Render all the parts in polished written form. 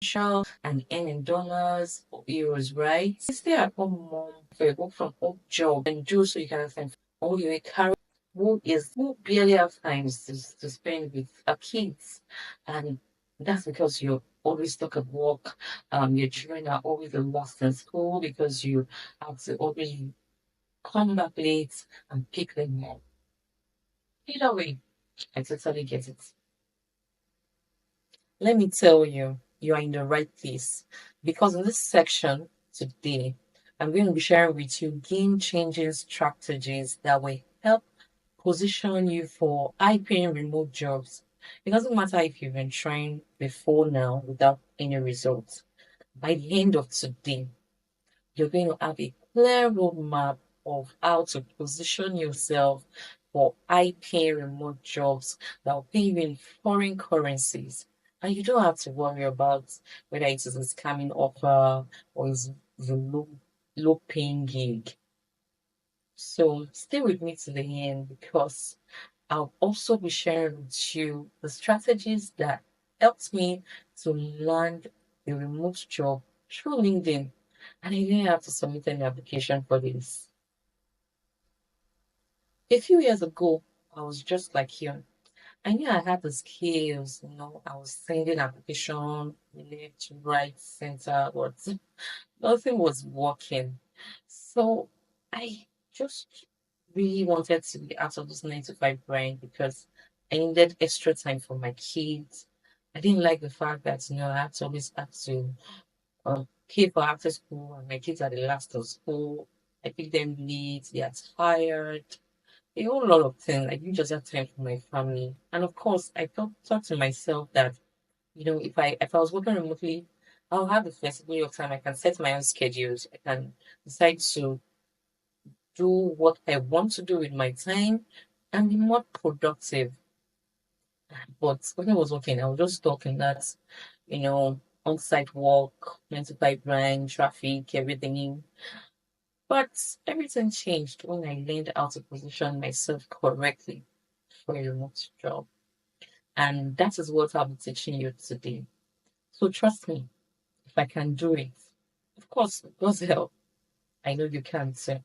and earn in dollars or euros, right? Stay at home mom for a work from home job and do so you can spend, or you're a career who barely have time to spend with our kids. And that's because you always stuck at work. Your children are always lost in school because you have to always come back late and pick them up. Either way, I totally get it. Let me tell you, you are in the right place because in this section today, I'm going to be sharing with you game changing strategies that will help position you for high paying remote jobs. It doesn't matter if you've been trying before now without any results. By the end of today, you're going to have a clear roadmap of how to position yourself for high paying remote jobs that will pay you in foreign currencies. And you don't have to worry about whether it is a scamming offer or is the low paying gig. So stay with me to the end because I'll also be sharing with you the strategies that helped me to land a remote job through LinkedIn. And I didn't have to submit any application for this. A few years ago, I was just like you. I knew I had the skills, I was sending application left, right, center, but nothing was working. So I just really wanted to be out of this 9 to 5 grind because I needed extra time for my kids. I didn't like the fact that I had to always have to pay for after school, and my kids are the last of school. I pick them late, they are tired, a whole lot of things. I didn't just have time for my family, and of course, I thought to myself that if I was working remotely, I'll have the flexibility of time. I can set my own schedules. I can decide to do what I want to do with my time and be more productive. But when I was working, I was just talking that, on-site work, 9 to 5 grind, traffic, everything. But everything changed when I learned how to position myself correctly for a remote job. And that is what I'll be teaching you today. So trust me, if I can do it, of course, with God's help, I know you can too.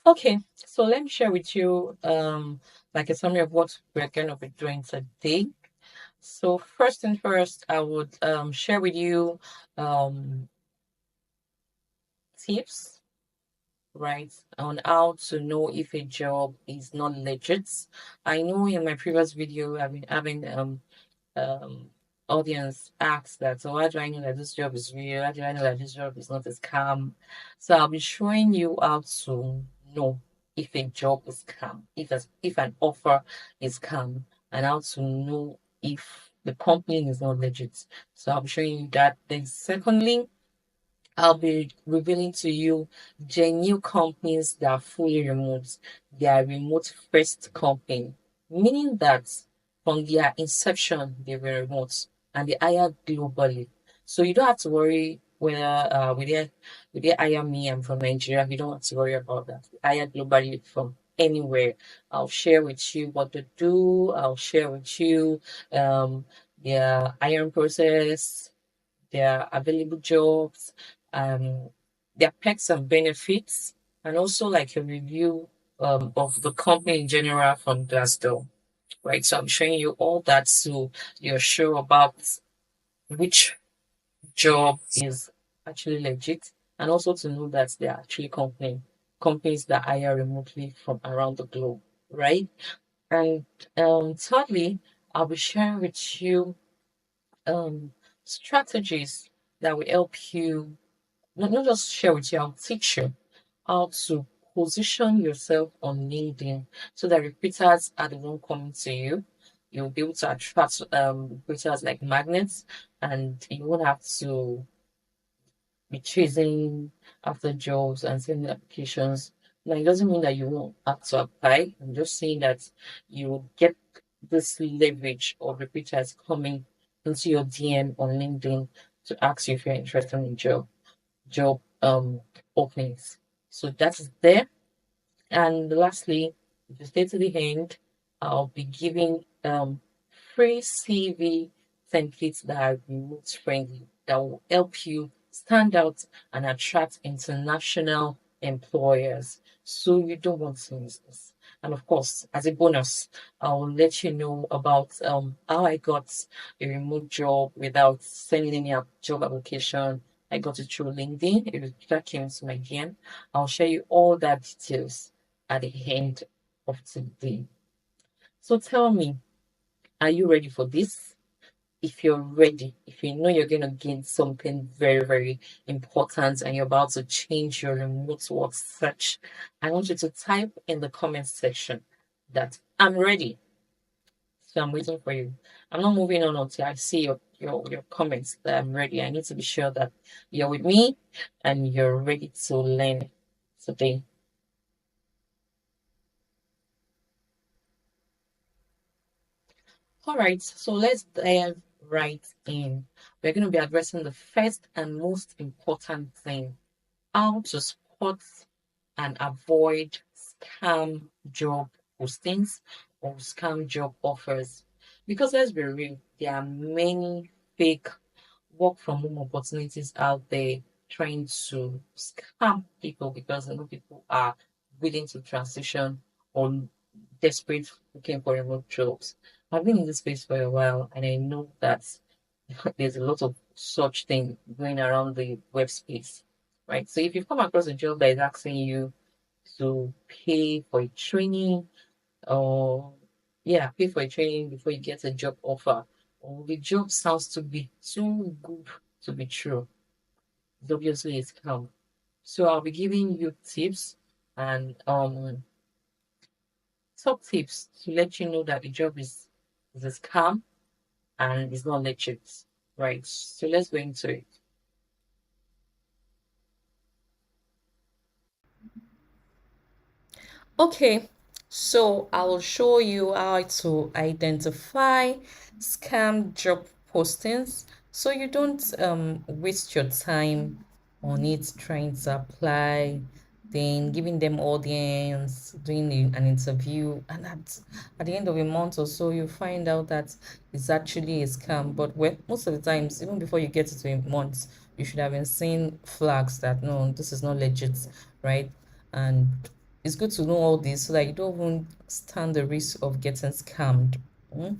Okay, so let me share with you like a summary of what we're gonna be doing today. So first and first, I would share with you um tips, right, on how to know if a job is not legit. I know in my previous video I've been having um audience ask that, so how do I know that this job is real? How do I know that this job is not a scam? So I'll be showing you how to know if a job is scam, if an offer is scam, and how to know if the company is not legit. So I'll be showing you that. Then secondly, I'll be revealing to you genuine companies that are fully remote. They are remote first company, meaning that from their inception they were remote and they hire globally. So you don't have to worry whether will they hire me? I'm from Nigeria. You don't have to worry about that. They hire globally from anywhere. I'll share with you what to do. I'll share with you um their hiring process, their available jobs, um, their perks and benefits, and also like a review of the company in general from Glassdoor. Right, so I'm showing you all that so you're sure about which job is actually legit, and also to know that they're actually companies that hire remotely from around the globe, right? And thirdly, I'll be sharing with you um, strategies that will help you, not just share with you, I'll teach you how to position yourself on LinkedIn so that recruiters are the one coming to you. You'll be able to attract recruiters like magnets, and you won't have to be chasing after jobs and sending applications. Now, it doesn't mean that you won't have to apply. I'm just saying that you will get this leverage of recruiters coming into your DM on LinkedIn to ask you if you're interested in job openings. So that's there. And lastly, if you stay to the end, I'll be giving free CV templates that are remote friendly that will help you stand out and attract international employers. So you don't want to miss this. And of course, as a bonus, I will let you know about how I got a remote job without sending any job application. I got it through LinkedIn. That came to my DM. I'll share you all that details at the end of today. So tell me, are you ready for this? If you're ready, if you know you're going to gain something very, very important and you're about to change your remote work search, I want you to type in the comment section that I'm ready. So I'm waiting for you. I'm not moving on until I see your comments that I'm ready. I need to be sure that you're with me and you're ready to learn today. All right, so let's dive right in. We're going to be addressing the first and most important thing: how to spot and avoid scam job postings or scam job offers. Because let's be real, there are many fake work from home opportunities out there trying to scam people because I know people are willing to transition or desperate looking for remote jobs. I've been in this space for a while and I know that there's a lot of such thing going around the web space, right? So if you come across a job that is asking you to pay for a training or pay for a training before you get a job offer, or the job sounds to be too good to be true, it's obviously a scam. So I'll be giving you tips and top tips to let you know that the job is a scam and it's not legit. Right. So let's go into it. Okay, so I will show you how to identify scam job postings so you don't waste your time on it trying to apply, then giving them audience, doing an interview, and at the end of a month or so, you find out that it's actually a scam. But well, most of the times, even before you get to a month, you should have been seeing flags that no, this is not legit, right? And it's good to know all this so that you don't even stand the risk of getting scammed. Mm.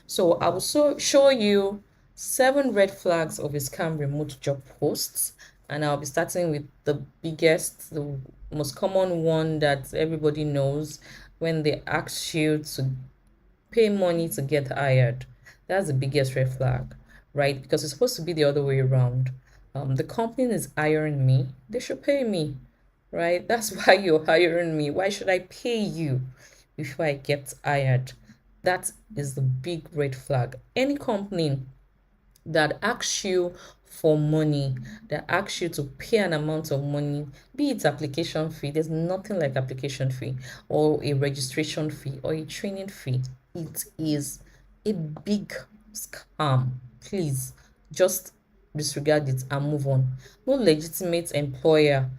So I will show you 7 red flags of a scam remote job posts, and I'll be starting with the biggest, the most common one that everybody knows when they ask you to pay money to get hired. That's the biggest red flag, right? Because it's supposed to be the other way around. The company is hiring me, they should pay me, right? That's why you're hiring me. Why should I pay you before I get hired? That is the big red flag. Any company that asks you for money, that asks you to pay an amount of money, be it application fee, there's nothing like application fee or a registration fee or a training fee. It is a big scam. Please just disregard it and move on. No legitimate employer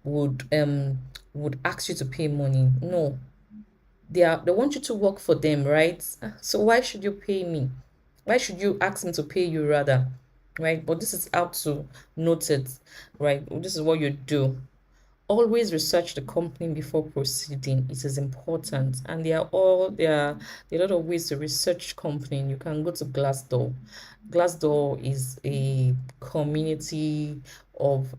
would ask you to pay money. No, they want you to work for them, right? So why should you pay me? Why should you ask me to pay you rather? Right? But this is how to note it, right? This is what you do. Always research the company before proceeding. It is important, and there are a lot of ways to research company. You can go to Glassdoor. Glassdoor is a community of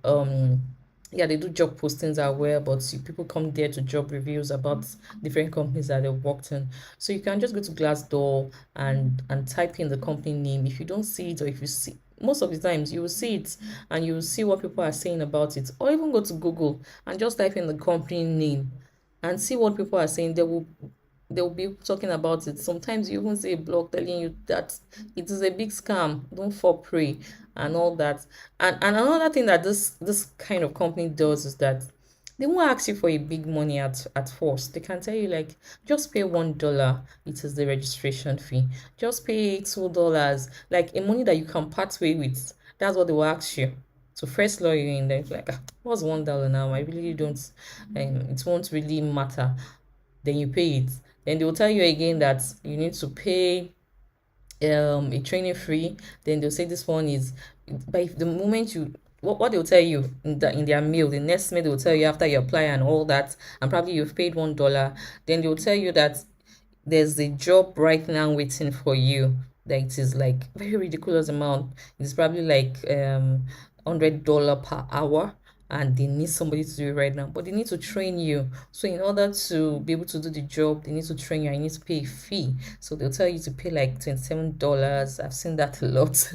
yeah, they do job postings as well, but people come there to job reviews about different companies that they've worked in. So you can just go to Glassdoor and type in the company name. If you don't see it, or if you see, most of the times you will see it and you will see what people are saying about it, or even go to Google and just type in the company name and see what people are saying. They will be talking about it. Sometimes you even see a blog telling you that it is a big scam, don't fall prey, and all that. And another thing that this kind of company does is that they won't ask you for a big money at first. They can tell you like just pay $1. It is the registration fee. Just pay $2, like a money that you can part way with. That's what they will ask you to first lure you in. They're like, "Ah, what's $1 now? I really don't. It won't really matter." Then you pay it. Then they will tell you again that you need to pay a training free, then they'll say this one is by the moment you what they'll tell you in their mail, the next mail they'll tell you after you apply and all that, and probably you've paid $1, then they'll tell you that there's a job right now waiting for you that it is like very ridiculous amount. It's probably like $100 per hour, and they need somebody to do it right now, but they need to train you. So in order to be able to do the job, they need to train you and you need to pay a fee. So they'll tell you to pay like $27. I've seen that a lot.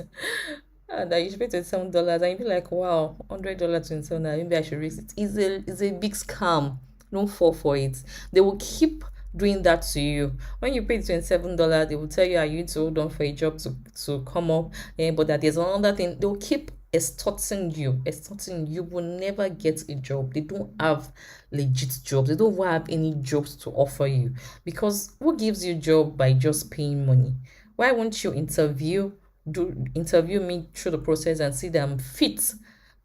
And I should pay $27 and you'll be like, wow, $100, $27, maybe I should raise it. It's a big scam. Don't fall for it. They will keep doing that to you. When you pay $27, they will tell you, are you to hold on for a job to come up? But that there's another thing. They'll keep extorting you. Extorting you will never get a job. They don't have legit jobs. They don't have any jobs to offer you. Because who gives you job by just paying money? Why won't you interview me through the process and see that I'm fit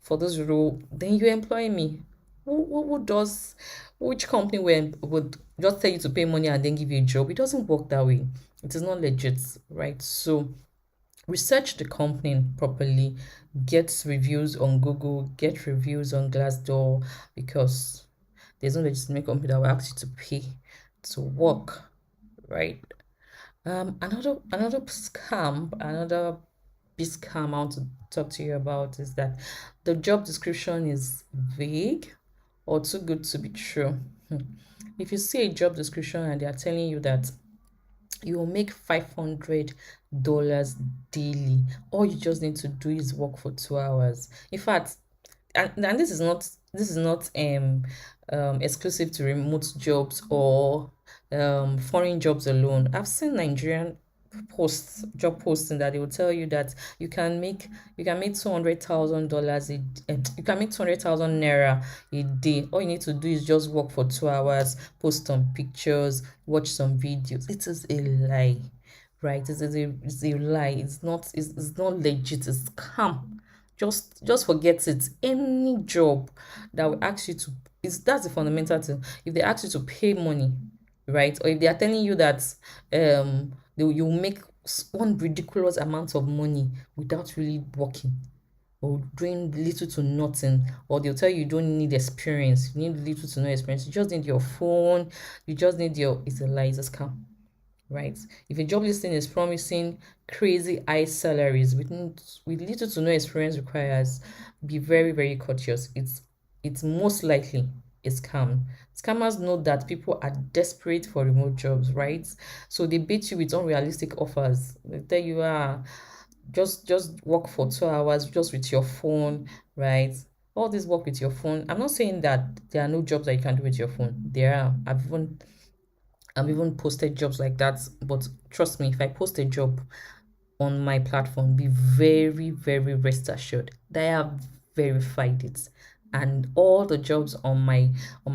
for this role? Then you employ me. Who does, which company would just tell you to pay money and then give you a job? It doesn't work that way. It is not legit, right? So research the company properly, get reviews on Google, get reviews on Glassdoor, because there's no legitimate company that will ask you to pay to work, right? Another big scam I want to talk to you about is that the job description is vague or too good to be true. If you see a job description and they are telling you that you will make $500 daily, all you just need to do is work for 2 hours. In fact, and this is not exclusive to remote jobs or foreign jobs alone. I've seen Nigerian job posting that they will tell you that you can make $200,000 you can make 200,000 naira a day. All you need to do is just work for 2 hours, post some pictures, watch some videos. It is a lie, right? It's a lie. It's not legit. It's scam. Just forget it. Any job that will ask you to is that's the fundamental thing. If they ask you to pay money, right, or if they are telling you that you make one ridiculous amount of money without really working or doing little to nothing, or they'll tell you you don't need experience, you need little to no experience, you just need your phone, you just need your it's a lie, it's a scam, right? If a job listing is promising crazy high salaries with little to no experience requires, be very, very cautious. It's most likely a scam. Scammers know that people are desperate for remote jobs, right? So they bait you with unrealistic offers. They tell you, just work for 2 hours just with your phone, right? All this work with your phone. I'm not saying that there are no jobs that you can do with your phone. There are. I've even posted jobs like that, but trust me, if I post a job on my platform, be very, very rest assured that I have verified it, and all the jobs on my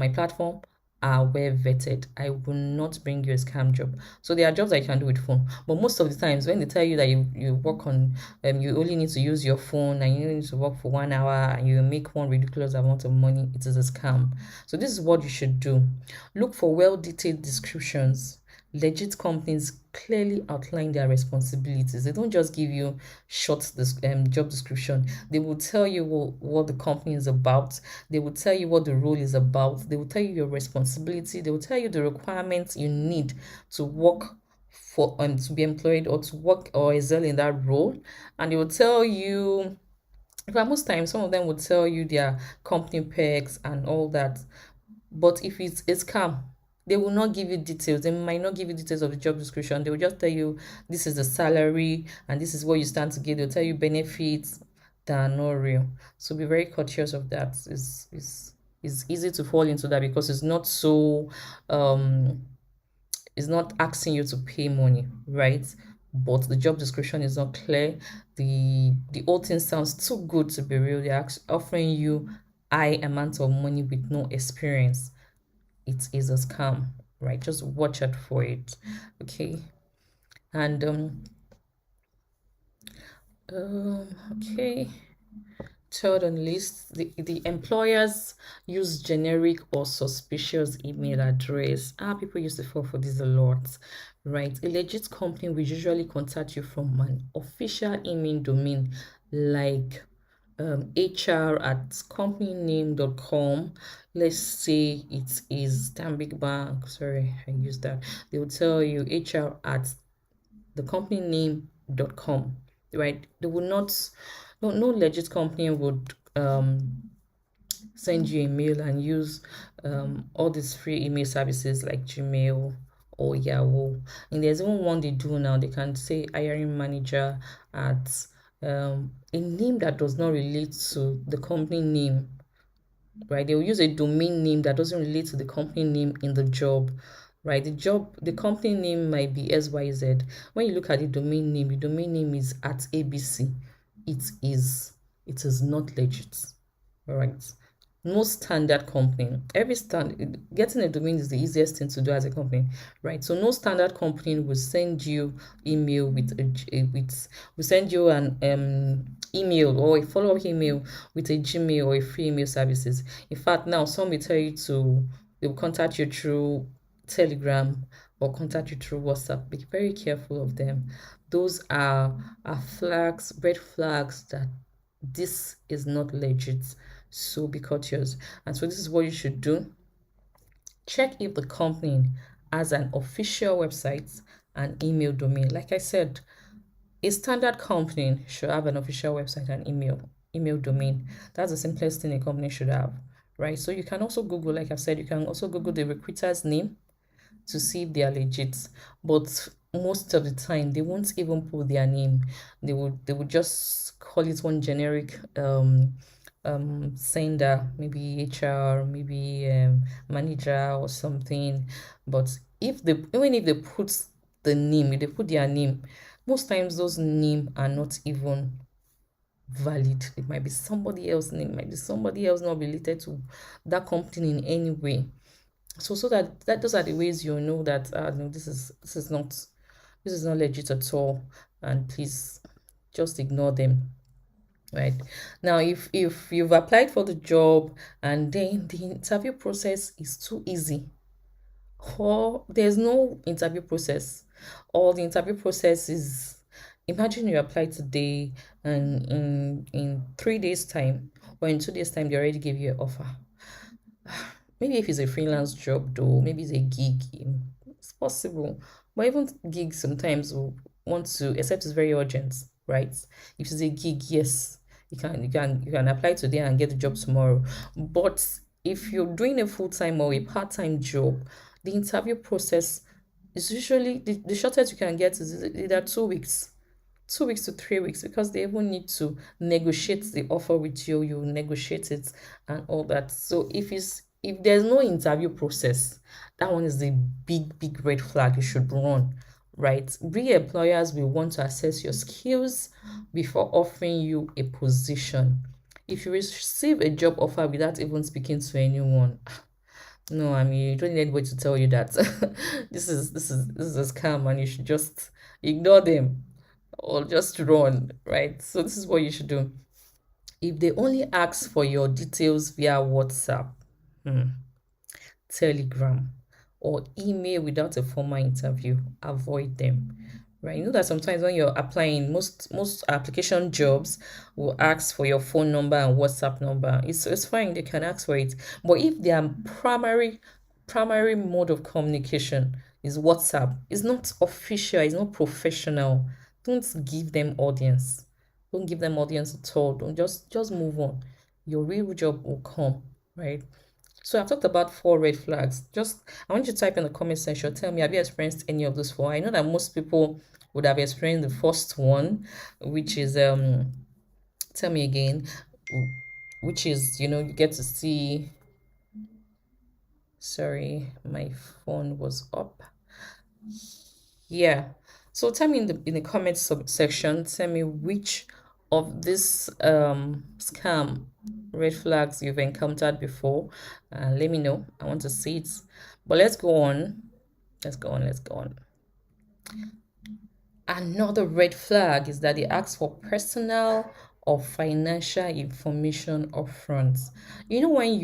platform are well vetted. I will not bring you a scam job. So there are jobs I can do with phone, but most of the times when they tell you that you work on you only need to use your phone and you need to work for 1 hour and you make one ridiculous amount of money, it is a scam. So this is what you should do. Look for well detailed descriptions. Legit companies clearly outline their responsibilities. They don't just give you short job description. They will tell you what the company is about. They will tell you what the role is about. They will tell you your responsibility. They will tell you the requirements you need to work for to be employed or to work or excel in that role. And they will tell you, but most times some of them will tell you their company perks and all that. But if it's a scam, they will not give you details. They might not give you details of the job description. They will just tell you this is the salary and this is what you stand to get. They'll tell you benefits that are not real. So be very cautious of that. It's easy to fall into that because it's not asking you to pay money, right? But the job description is not clear. The whole thing sounds too good to be real. They're offering you high amount of money with no experience. It is a scam, right? Just watch out for it, okay? And okay, Third on the list, the employers use generic or suspicious email address. People used to fall for this a lot, right? A legit company will usually contact you from an official email domain like HR at companyname.com. Let's say it is Stanbic Bank. Sorry, I used that. They will tell you HR at the company name.com, right? They would not, no legit company would send you a mail and use all these free email services like Gmail or Yahoo. And there's even one they do now, they can say hiring manager at a name that does not relate to the company name, right? They will use a domain name that doesn't relate to the company name in the job, right? The company name might be XYZ. When you look at the domain name is at ABC. It is not legit, all right? No standard company. Getting a domain is the easiest thing to do as a company, right? So no standard company will send you email will send you an email or a follow-up email with a Gmail or a free email services. In fact, now some will tell you they will contact you through Telegram or contact you through WhatsApp. Be very careful of them. Those are red flags that this is not legit. So be cautious. And so this is what you should do. Check if the company has an official website and email domain. Like I said, a standard company should have an official website and email domain. That's the simplest thing a company should have, right? So you can also Google, like I've said, you can also Google the recruiter's name to see if they are legit. But most of the time, they won't even put their name. They would just call it one generic sender, maybe HR, maybe manager or something. But even if they put the name, if they put their name, most times those names are not even valid. It might be somebody else's name, might be somebody else not related to that company in any way. So that those are the ways you know that no, this is not legit at all, and please just ignore them. Right now, if you've applied for the job and then the interview process is too easy, or there's no interview process, or the interview process is, imagine you apply today and in 3 days time or in 2 days time they already give you an offer. Maybe if it's a freelance job though, maybe it's a gig, it's possible. But even gigs sometimes will want to, except it's very urgent, right? If it's a gig, yes, you can apply today and get the job tomorrow. But if you're doing a full-time or a part-time job, the interview process is usually the shortest you can get is either 2 weeks, 2 weeks to 3 weeks, because they even need to negotiate the offer with you. You negotiate it and all that. So if there's no interview process, that one is the big red flag you should run, right? Real employers will want to assess your skills before offering you a position. If you receive a job offer without even speaking to anyone, no, I mean, you don't need anybody to tell you that this is a scam and you should just ignore them or just run, right? So this is what you should do. If they only ask for your details via WhatsApp, Telegram, or email without a formal interview, avoid them. Right? You know that sometimes when you're applying, most application jobs will ask for your phone number and WhatsApp number. It's fine, they can ask for it. But if their primary mode of communication is WhatsApp, it's not official, it's not professional, don't give them audience. Don't give them audience at all. Don't just move on. Your real job will come, right? So I've talked about 4 red flags. Just I want you to type in the comment section. Tell me, have you experienced any of those four? I know that most people would have experienced the first one, which is tell me again, which is you get to see. Sorry, my phone was up. Yeah. So tell me in the comment section, tell me which of this scam red flags you've encountered before. Let me know. I want to see it. But let's go on. Let's go on. Let's go on. Another red flag is that they ask for personal of financial information upfront. You know, when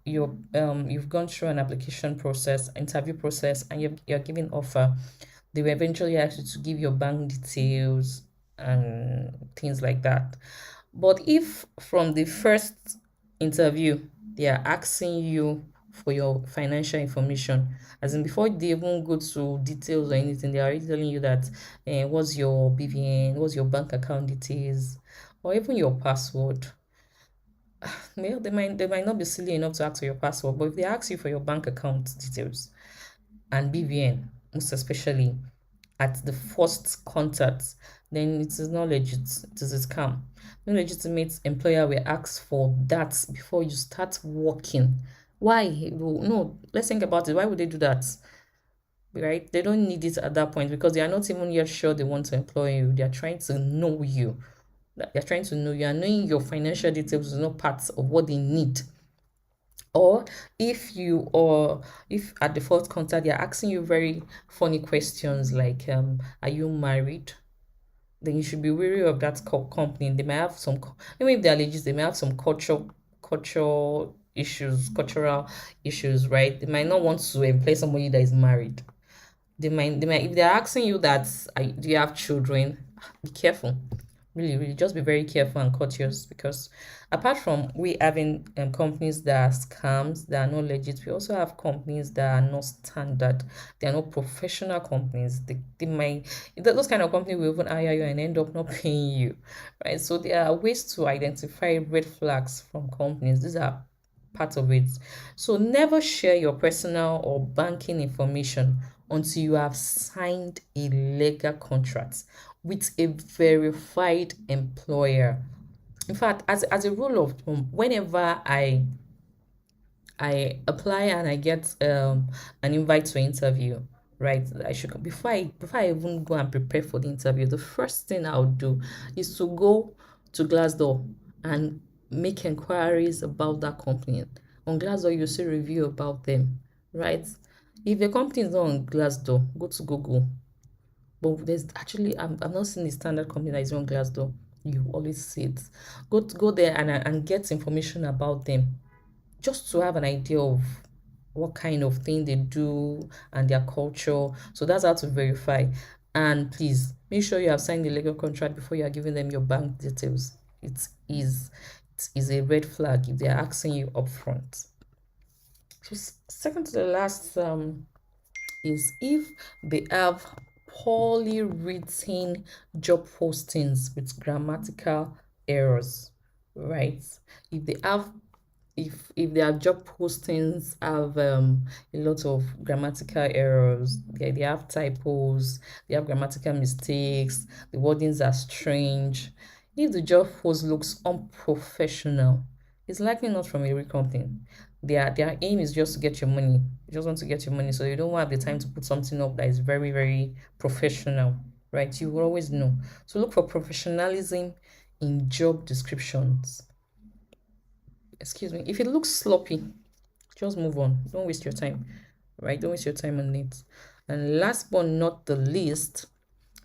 you've gone through an application process, interview process, and you're given offer, they will eventually ask you to give your bank details and things like that. But if from the first interview they are asking you for your financial information, as in before they even go to details or anything, they are already telling you that what's your BVN, what's your bank account details, or even your password. Well, they might not be silly enough to ask for your password, but if they ask you for your bank account details and BVN, most especially at the first contact, then it is not legit. It is a scam. No legitimate employer will ask for that before you start working. Why? No, let's think about it. Why would they do that? Right? They don't need it at that point because they are not even yet sure they want to employ you. They are trying to know you. They're trying to know you, and knowing your financial details is not part of what they need. Or if at the first contact they're asking you very funny questions like are you married, then you should be wary of that company. They may have some, even if they're legit, they may have some cultural issues, right? They might not want to employ somebody that is married. They might if they're asking you that, do you have children, be careful. Really, really, just be very careful and cautious, because apart from we having companies that are scams, that are not legit, we also have companies that are not standard. They are not professional companies. They might, those kind of companies will even hire you and end up not paying you, right? So there are ways to identify red flags from companies. These are part of it. So never share your personal or banking information until you have signed a legal contract with a verified employer. In fact, as a rule of thumb, whenever I apply and I get an invite to interview, right? I should before I even go and prepare for the interview, the first thing I'll do is to go to Glassdoor and make inquiries about that company. On Glassdoor, you see review about them, right? If the company is not on Glassdoor, go to Google. But there's actually I'm not seeing the standard company that is on Glassdoor. You always see it. Go there and get information about them, just to have an idea of what kind of thing they do and their culture. So that's how to verify. And please make sure you have signed the legal contract before you are giving them your bank details. It is a red flag if they are asking you upfront. So second to the last is if they have poorly written job postings with grammatical errors, right? If they have if their job postings have a lot of grammatical errors, they have typos, they have grammatical mistakes, the wordings are strange. If the job post looks unprofessional, it's likely not from a real company. Their aim is just to get your money. They just want to get your money, so you don't have the time to put something up that is very, very professional, right? You will always know. So look for professionalism in job descriptions. Excuse me. If it looks sloppy, just move on. Don't waste your time, right? Don't waste your time on it. And last but not the least,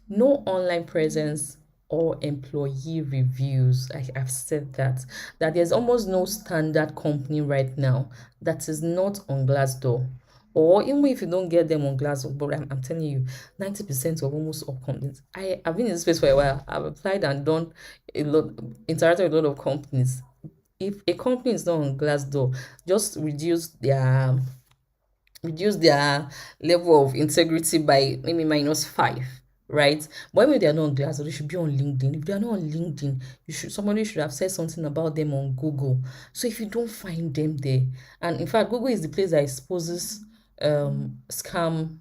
no online presence or employee reviews. I've said that there's almost no standard company right now that is not on Glassdoor. Or even if you don't get them on Glassdoor, but I'm telling you, 90% of almost all companies. I've been in this space for a while. I've applied and done a lot, interacted with a lot of companies. If a company is not on Glassdoor, just reduce their level of integrity by maybe -5, right? But when they are not on Glassdoor, they should be on LinkedIn. If they are not on LinkedIn, somebody should have said something about them on Google. So if you don't find them there, and in fact, Google is the place that exposes scammers,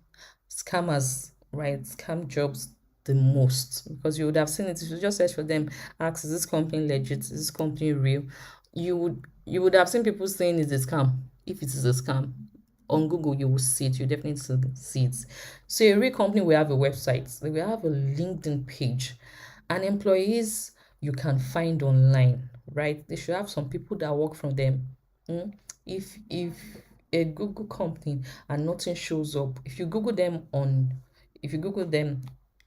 right? Scam jobs the most, because you would have seen it if you just search for them, ask, is this company legit, is this company real? You would have seen people saying it's a scam. If it is a scam, on Google you will see it. You definitely see it. So a real company will have a website, they will have a LinkedIn page, and employees you can find online, right? They should have some people that work from them. If a Google company and nothing shows up, if you Google them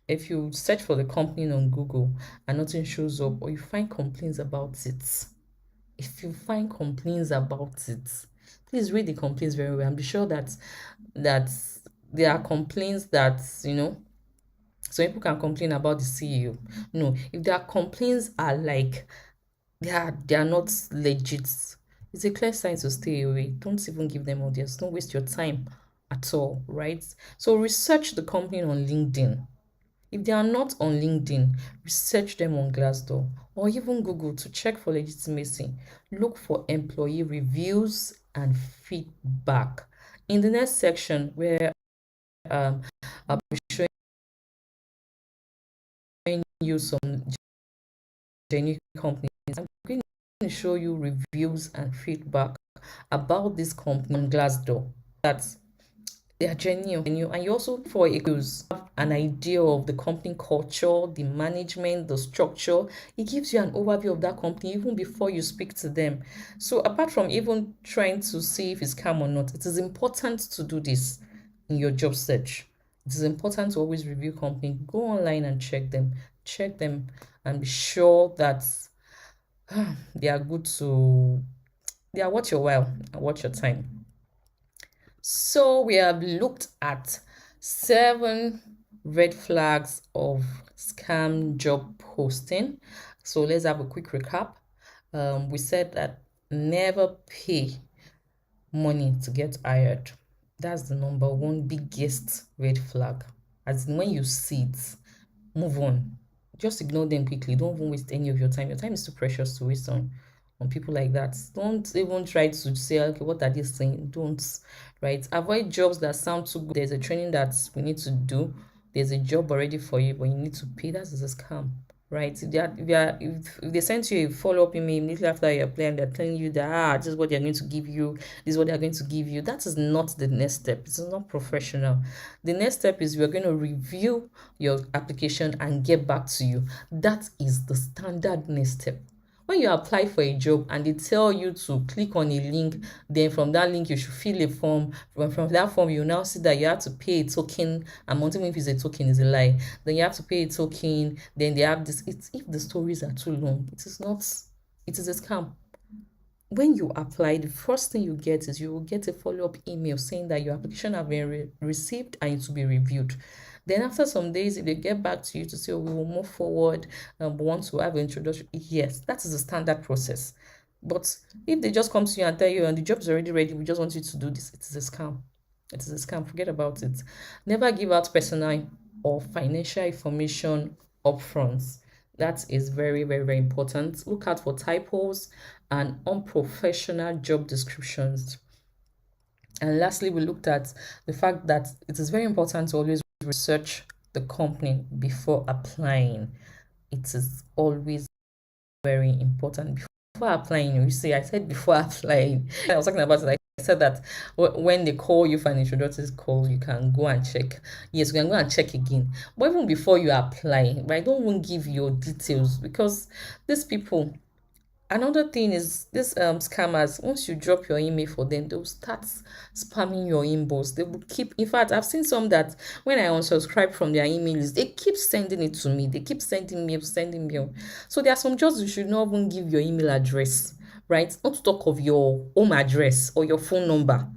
if you search for the company on Google and nothing shows up, or you find complaints about it, if you find complaints about it, please read the complaints very well and be sure that there are complaints that, so people can complain about the CEO. No, if their complaints are like they are not legit, it's a clear sign to stay away. Don't even give them audience. Don't waste your time at all, right? So research the company on LinkedIn. If they are not on LinkedIn, research them on Glassdoor or even Google to check for legitimacy. Look for employee reviews and feedback. In the next section, where I'll be showing you some genuine companies, I'm going to show you reviews and feedback about this company on Glassdoor. That's They are genuine, and you also for a use have an idea of the company culture, the management, the structure. It gives you an overview of that company even before you speak to them. So apart from even trying to see if it's scam or not, it is important to do this in your job search. It is important to always review company. Go online and check them, and be sure that they are good to they are worth your while and worth your time. So we have looked at 7 red flags of scam job posting. So let's have a quick recap. We said that never pay money to get hired. That's the number one biggest red flag. As in when you see it, move on. Just ignore them quickly. Don't even waste any of your time. Your time is too precious to waste on people like that. Don't even try to say, okay, what are they saying? Don't, right? Avoid jobs that sound too good. There's a training that we need to do. There's a job already for you, but you need to pay. That is a scam, right? If they send you a follow-up email immediately after you apply and they're telling you that this is what they're going to give you, this is what they're going to give you, that is not the next step. It's not professional. The next step is we're going to review your application and get back to you. That is the standard next step. When you apply for a job and they tell you to click on a link, then from that link you should fill a form. From that form, you now see that you have to pay a token amount. Even if it's a token, is a lie. Then you have to pay a token. Then they have this. If the stories are too long, it is not. It is a scam. When you apply, the first thing you get is you will get a follow-up email saying that your application have been received and it will be reviewed. Then after some days, if they get back to you to say, oh, we will move forward, we want to have an introduction, yes, that is the standard process. But if they just come to you and tell you, and the job is already ready, we just want you to do this, it is a scam. It is a scam. Forget about it. Never give out personal or financial information upfront. That is very, very, very important. Look out for typos and unprofessional job descriptions. And lastly, we looked at the fact that it is very important to always research the company before applying. It is always very important before applying. You see, I said before applying. I was talking about it. I said that when they call you for an introductory call, you can go and check. Yes, you can go and check again. But even before you apply, right? Don't even give your details because these people. Another thing is this scammers, once you drop your email for them, they'll start spamming your inbox. They will keep, in fact, I've seen some that when I unsubscribe from their emails, they keep sending it to me. They keep sending mail. So there are some jobs you should not even give your email address, right? Not to talk of your home address or your phone number.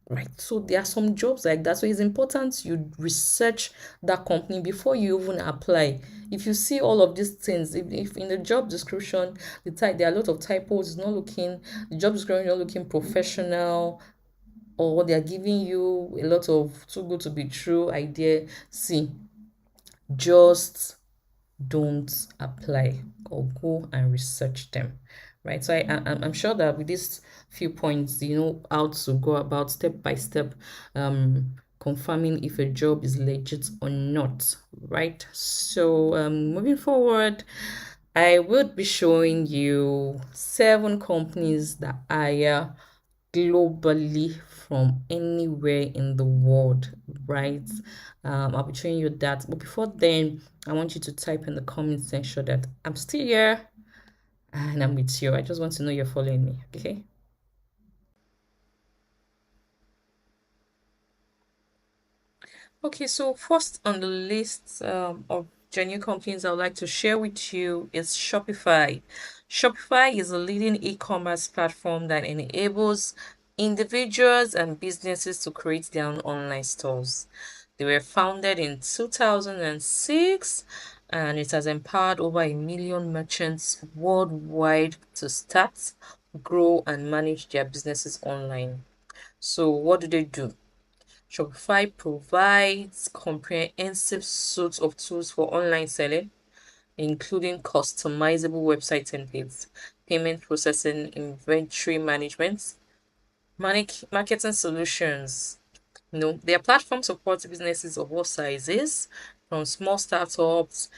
Right. So there are some jobs like that. So it's important you research that company before you even apply. If you see all of these things, if in the job description, there are a lot of typos, it's not looking, the job description is not looking professional, or they're giving you a lot of too good to be true idea. See, just don't apply or go and research them, right? So I'm sure that with these few points, you know how to go about step by step confirming if a job is legit or not, right? So moving forward, I would be showing you 7 companies that hire globally from anywhere in the world, right? I'll be showing you that. But before then, I want you to type in the comment section that I'm still here and I'm with you. I just want to know you're following me, okay? Okay, so first on the list of genuine companies I would like to share with you is Shopify. Shopify is a leading e-commerce platform that enables individuals and businesses to create their own online stores. They were founded in 2006 and it has empowered over 1 million merchants worldwide to start, grow, and manage their businesses online. So, what do they do? Shopify provides comprehensive suite of tools for online selling, including customizable website templates, payment processing, inventory management, marketing solutions. Their platform supports businesses of all sizes, from small startups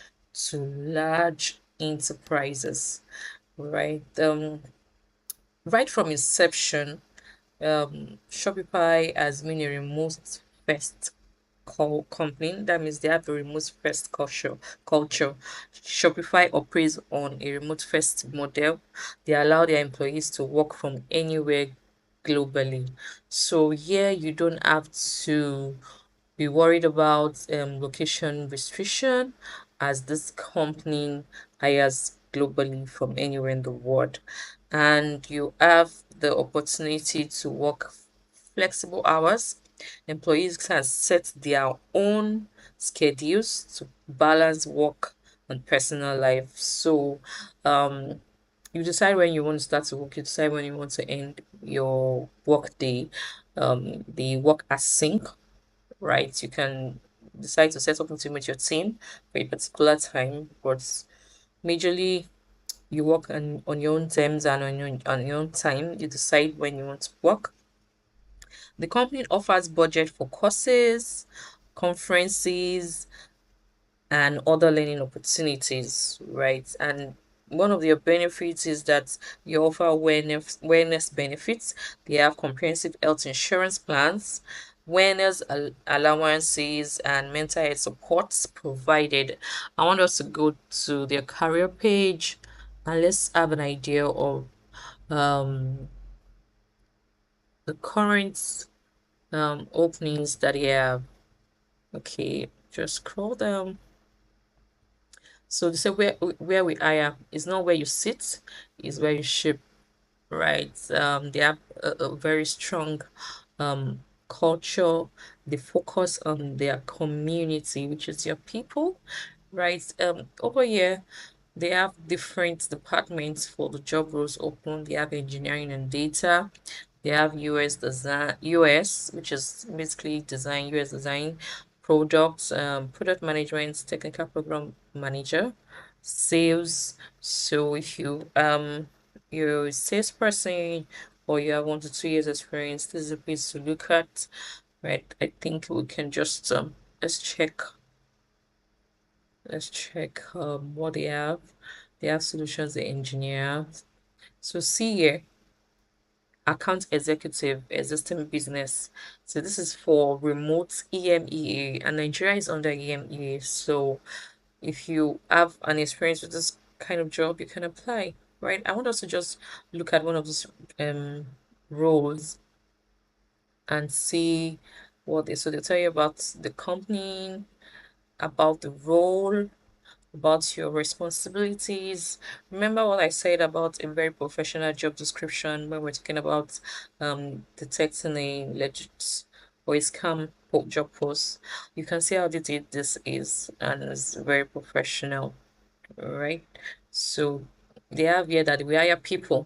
to large enterprises. Right. Right from inception, Shopify has been a remote first company. That means they have a remote first culture. Shopify operates on a remote first model. They allow their employees to work from anywhere globally. So here you don't have to be worried about location restriction, as this company hires globally from anywhere in the world, and you have the opportunity to work flexible hours. Employees can set their own schedules to balance work and personal life. So um you decide when you want to start to work, you decide when you want to end your work day. The work as sync, right? You can decide to set up something with your team for a particular time, but majorly you work on your own terms and on your own time. You decide when you want to work. The company offers budget for courses, conferences, and other learning opportunities, right? And one of their benefits is that you offer wellness benefits. They have comprehensive health insurance plans, allowances, and mental health supports provided. I want us to go to their career page and let's have an idea of um the current openings that they have. Okay, just scroll down. So they say where we hire is not where you sit, is where you ship, right? They have a very strong um culture. They focus on their community, which is your people, right? Over here they have different departments for the job roles open. They have engineering and data. They have US, which is basically US design, products, product management, technical program manager, sales. So if you're a salesperson or you have 1 to 2 years experience, this is a place to look at. Right. I think we can just let's check what they have. They have solutions engineer. So see here, account executive, existing business. So this is for remote EMEA, and Nigeria is under EMEA. So if you have an experience with this kind of job, you can apply, right? I want us to just look at one of these roles and see what they, so they tell you about the company, about the role, about your responsibilities. Remember what I said about a very professional job description when we're talking about detecting a legit or a scam job post. You can see how detailed this is, and it's very professional, right? So they have here that we hire people,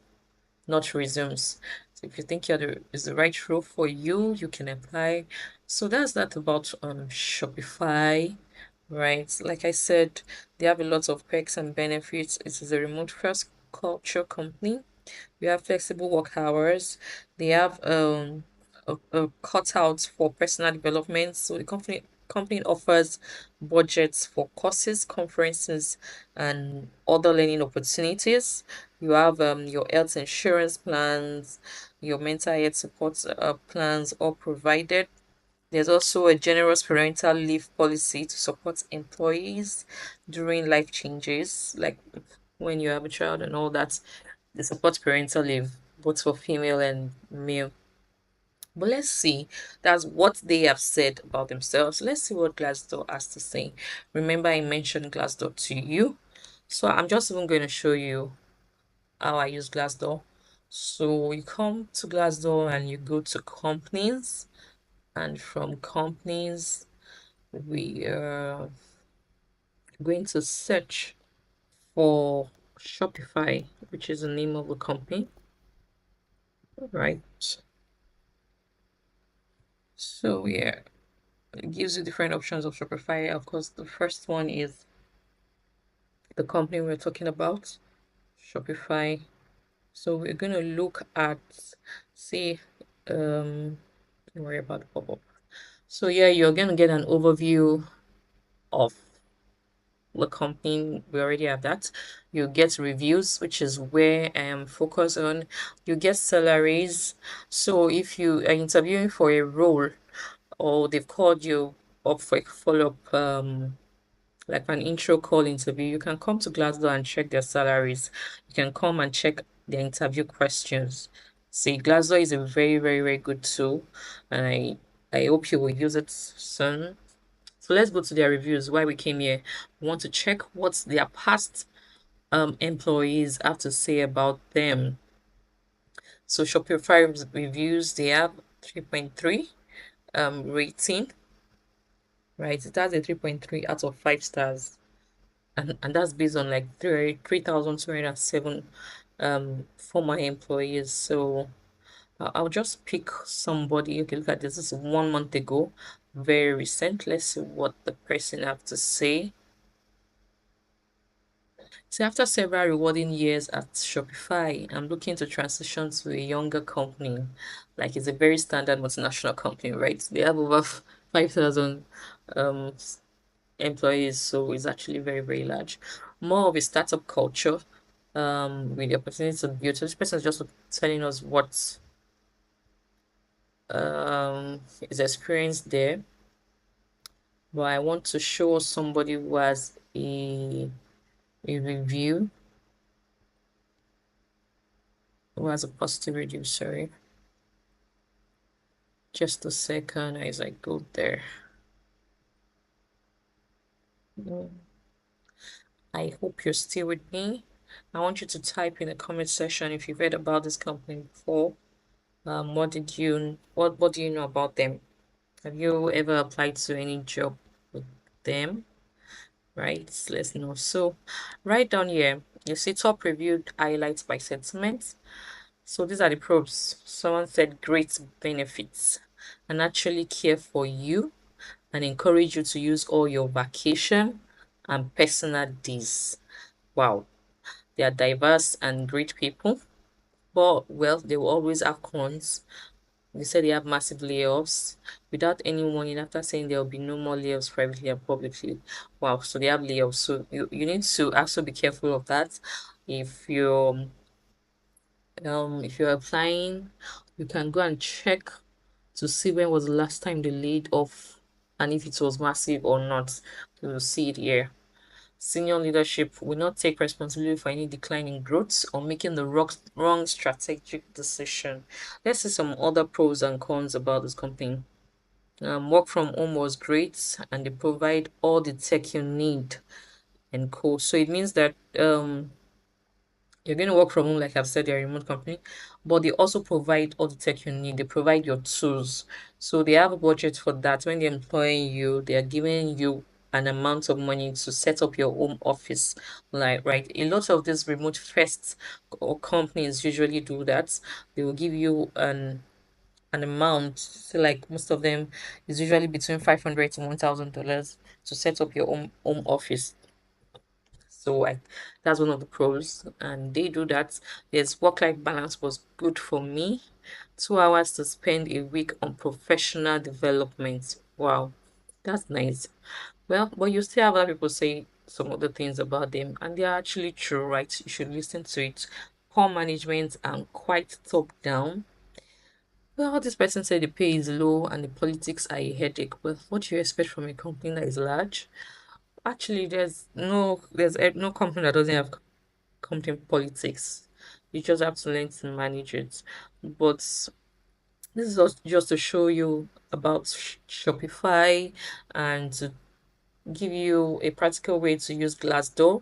not resumes. So if you think is the right role for you, you can apply. So that's that about Shopify, right? Like I said, they have a lot of perks and benefits. It is a remote first culture company. We have flexible work hours. They have a cutout for personal development. So the company offers budgets for courses, conferences, and other learning opportunities. You have your health insurance plans, your mental health support plans, all provided. There's also a generous parental leave policy to support employees during life changes, like when you have a child and all that. They support parental leave, both for female and male. But let's see. That's what they have said about themselves. Let's see what Glassdoor has to say. Remember, I mentioned Glassdoor to you. So I'm just even going to show you how I use Glassdoor. So you come to Glassdoor and you go to companies, and from companies, we are going to search for Shopify, which is the name of the company, right? So yeah, it gives you different options of Shopify. Of course, the first one is the company we're talking about, Shopify. So we're gonna look at, say, don't worry about the pop-up. So yeah, you're gonna get an overview of the company. We already have that. You get reviews, which is where I am focused on. You get salaries. So if you are interviewing for a role, or they've called you up for a follow-up, like an intro call interview, you can come to Glassdoor and check their salaries. You can come and check their interview questions. See, Glassdoor is a very, very, very good tool, and I hope you will use it soon. So let's go to their reviews. Why we came here, we want to check what their past employees have to say about them. So Shopify reviews, they have 3.3 rating, right? It has a 3.3 out of 5 stars. And that's based on like 3,207 former employees. So I'll just pick somebody. Okay, look at this. This is 1 month ago, very recent. Let's see what the person have to say. So after several rewarding years at Shopify, I'm looking to transition to a younger company. Like it's a very standard multinational company, right? They have over 5,000 um employees, so it's actually very, very large. More of a startup culture, with the opportunity to build. So this person is just telling us what is experienced there. But I want to show somebody who has a review, who has a positive review, sorry. Just a second as I go there. I hope you're still with me. I want you to type in the comment section if you've heard about this company before. What do you know about them? Have you ever applied to any job with them? Right, let's know. So right down here, you see top reviewed highlights by sentiment. So these are the probes. Someone said great benefits and actually care for you and encourage you to use all your vacation and personal days. Wow, they are diverse and great people. But well, they will always have cons. They said they have massive layoffs without any warning after saying there will be no more layoffs privately and publicly. Wow, so they have layoffs. So you need to also be careful of that. If you're if you're applying, you can go and check to see when was the last time they laid off and if it was massive or not. You'll see it here. Senior leadership will not take responsibility for any decline in growth or making the wrong strategic decision. Let's see some other pros and cons about this company. Work from home was great and they provide all the tech you need and cool. So it means that you're going to work from home, like I've said, they're a remote company, but they also provide all the tech you need. They provide your tools. So they have a budget for that. When they're employing you, they are giving you an amount of money to set up your home office. Like, right? A lot of these remote first or companies usually do that. They will give you an amount. So like most of them is usually between $500 to $1,000 to set up your home office. So that's one of the pros, and they do that. Yes, work-life balance was good for me. 2 hours to spend a week on professional development. Wow, that's nice. Well, but you still have other people say some other things about them, and they are actually true, right? You should listen to it. Poor management and quite top down. Well, this person said the pay is low and the politics are a headache. Well, what do you expect from a company that is large? Actually, there's no company that doesn't have company politics. You just have to learn to manage it. But This is just to show you about Shopify and to give you a practical way to use Glassdoor,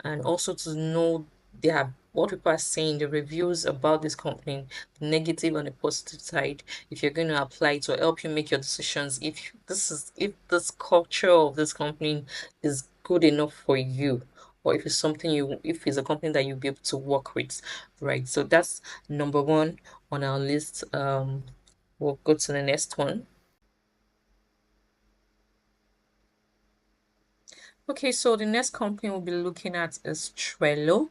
and also to know their what people are saying, the reviews about this company, the negative and the positive side. If you're going to apply it to help you make your decisions, if this culture of this company is good enough for you, or if it's something you if it's a company that you'll be able to work with, right? So that's number one on our list. We'll go to the next one. Okay, so the next company we'll be looking at is Trello.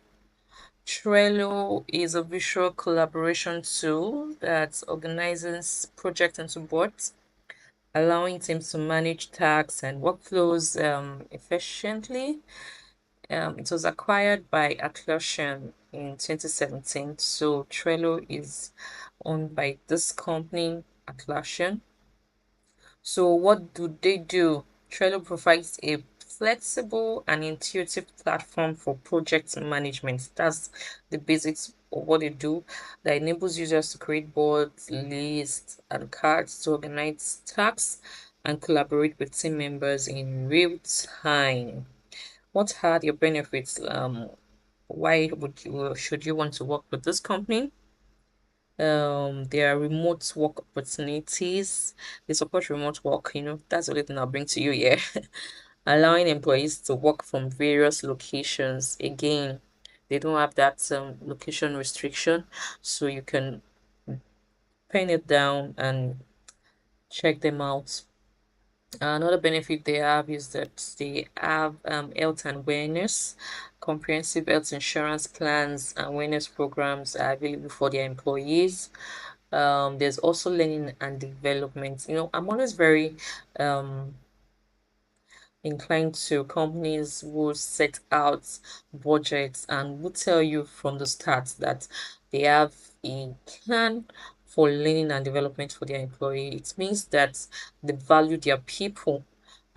Trello is a visual collaboration tool that organizes projects into boards, allowing teams to manage tasks and workflows efficiently. It was acquired by Atlassian in 2017. So Trello is owned by this company, Atlassian. So what do they do? Trello provides a flexible and intuitive platform for project management. That's the basics of what they do, that enables users to create boards, lists, and cards to organize tasks and collaborate with team members in real time. What are your benefits? Why would you should you want to work with this company? There are remote work opportunities. They support remote work, that's the only thing I'll bring to you here. Allowing employees to work from various locations. Again, they don't have that location restriction, so you can pen it down and check them out. Another benefit they have is that they have health and wellness. Comprehensive health insurance plans and wellness programs are available for their employees. There's also learning and development. I'm always very um inclined to companies who set out budgets and will tell you from the start that they have a plan for learning and development for their employee. It means that they value their people,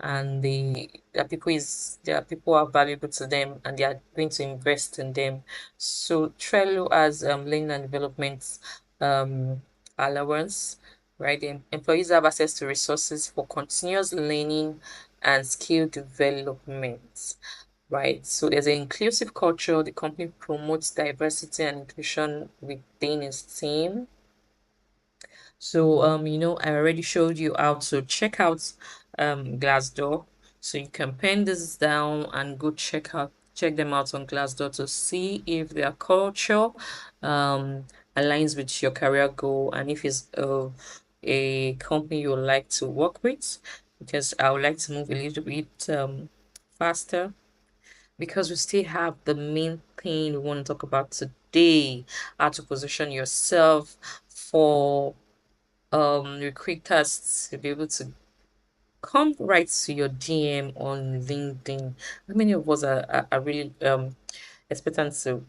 and their people are valuable to them, and they are going to invest in them. So Trello has learning and development um allowance, right? The employees have access to resources for continuous learning and skill development, right? So there's an inclusive culture. The company promotes diversity and inclusion within its team. So, I already showed you how to check out Glassdoor. So you can pen this down and go check them out on Glassdoor to see if their culture um aligns with your career goal, and if it's a company you would like to work with, because I would like to move a little bit faster, because we still have the main thing we want to talk about today: how to position yourself for recruiters to be able to come right to your DM on LinkedIn. How many of us are really expectant to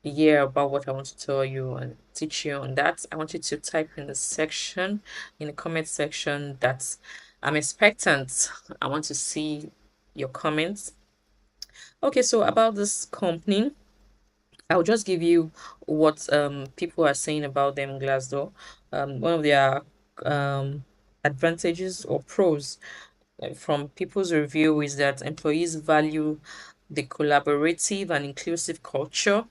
hear about what I want to tell you and teach you on that? I want you to type in the comment section, that I'm expectant. I want to see your comments. Okay, so about this company, I'll just give you what people are saying about them, Glassdoor. One of their advantages or pros from people's review is that employees value the collaborative and inclusive culture.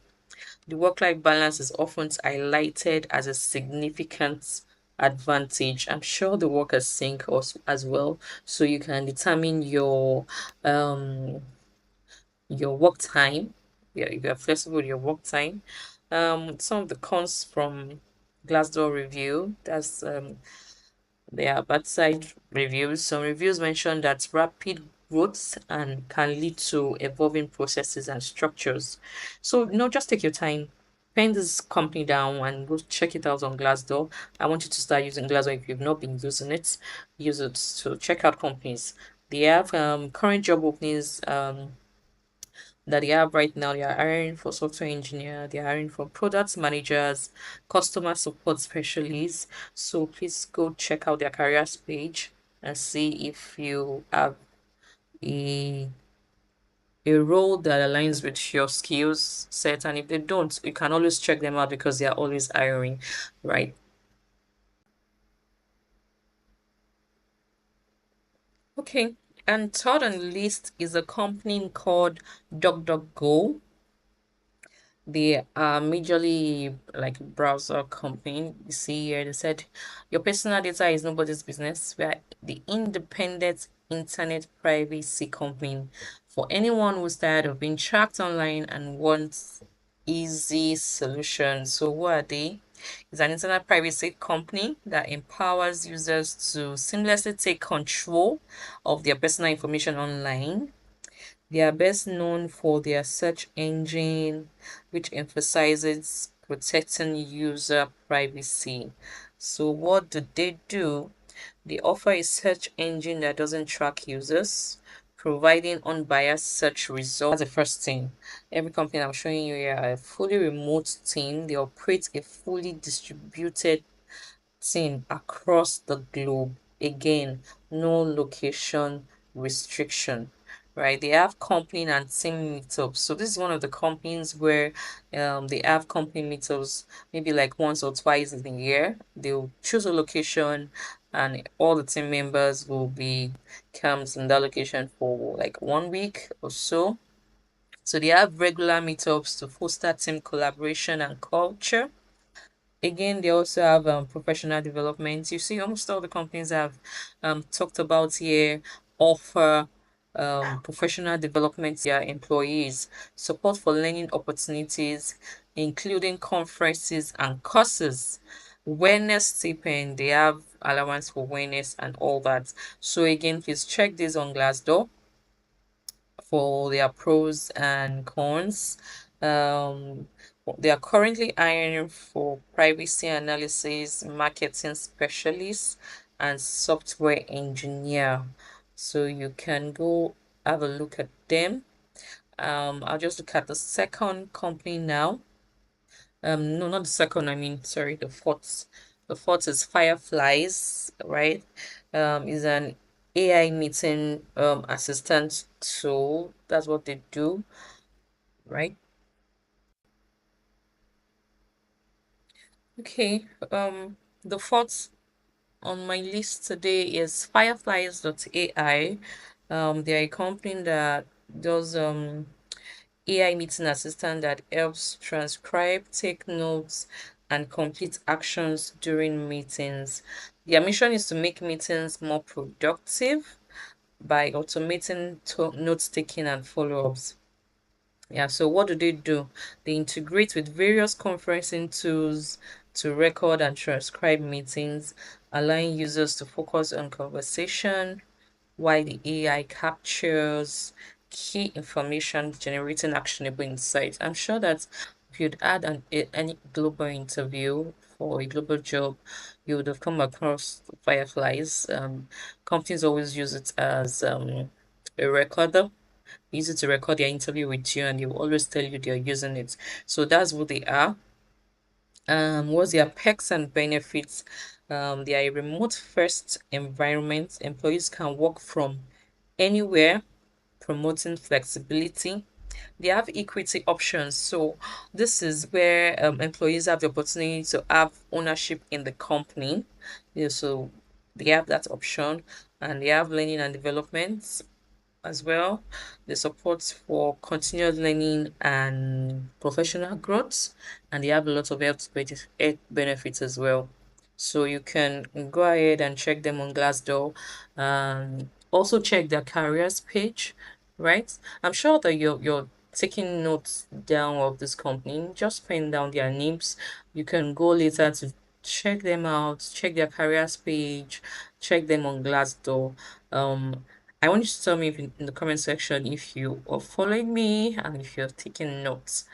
The work-life balance is often highlighted as a significant advantage. I'm sure the workers think as well, so you can determine your work time. Yeah, if you're flexible with your work time. Some of the cons from Glassdoor review, that's there are bad side reviews. Some reviews mention that rapid growth and can lead to evolving processes and structures. So, just take your time. Pen this company down and go check it out on Glassdoor. I want you to start using Glassdoor if you've not been using it. Use it to check out companies. They have current job openings that they have right now. They are hiring for software engineer, they are hiring for product managers, customer support specialists. So please go check out their careers page and see if you have a a role that aligns with your skills set. And if they don't, you can always check them out because they are always hiring, right? Okay. And third on the list is a company called DuckDuckGo. They are majorly like a browser company. You see here, they said your personal data is nobody's business. We are the independent internet privacy company for anyone who's tired of being tracked online and wants easy solutions. So what are they? It's an internet privacy company that empowers users to seamlessly take control of their personal information online. They are best known for their search engine, which emphasizes protecting user privacy. So, what do they do? They offer a search engine that doesn't track users, providing unbiased search results. That's the first thing. Every company I'm showing you here are a fully remote team. They operate a fully distributed team across the globe. Again, no location restriction, right? They have company and team meetups. So this is one of the companies where they have company meetups maybe like once or twice in a year. They'll choose a location and all the team members will be comes in that location for like 1 week or so. So they have regular meetups to foster team collaboration and culture. Again, they also have professional development. You see, almost all the companies I've talked about here offer professional development to their employees, support for learning opportunities, including conferences and courses, wellness stipend. They have allowance for wellness and all that. So again, please check this on Glassdoor for their pros and cons. Um, they are currently hiring for privacy analysis, marketing specialists, and software engineer. So you can go have a look at them. I'll just look at the second company now. No, not the second. I mean, sorry, the fourth. The fourth is Fireflies, right? Is an AI meeting assistant tool. That's what they do, right? Okay. The fourth on my list today is Fireflies.ai. They're a company that does AI meeting assistant that helps transcribe, take notes, and complete actions during meetings. Their mission is to make meetings more productive by automating note taking and follow ups. Yeah, so what do? They integrate with various conferencing tools to record and transcribe meetings, allowing users to focus on conversation while the AI captures key information, generating actionable insights. I'm sure that if you'd had any global interview for a global job, you would have come across Fireflies. Companies always use it as a recorder. They use it to record their interview with you, and they will always tell you they're using it. So that's what they are. What's their perks and benefits? They are a remote first environment. Employees can work from anywhere, promoting flexibility. They have equity options. So this is where employees have the opportunity to have ownership in the company. Yeah, so they have that option, and they have learning and development as well. The support for continuous learning and professional growth, and they have a lot of health benefits as well. So you can go ahead and check them on Glassdoor. Also check their careers page, right? I'm sure that you're taking notes down of this company. Just pen down their names. You can go later to check them out, check their careers page, check them on Glassdoor. I want you to tell me if in the comment section if you are following me and if you're taking notes.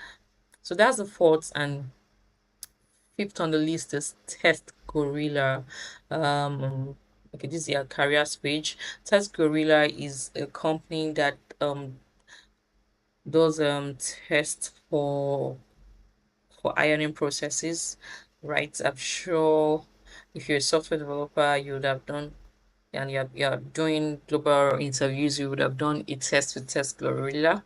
So that's the fourth, and fifth on the list is Test Gorilla. Okay, this is your careers page. Test Gorilla is a company that does tests for ironing processes, right? I'm sure if you're a software developer, you would have done and you're doing global interviews, you would have done a test with Test Gorilla,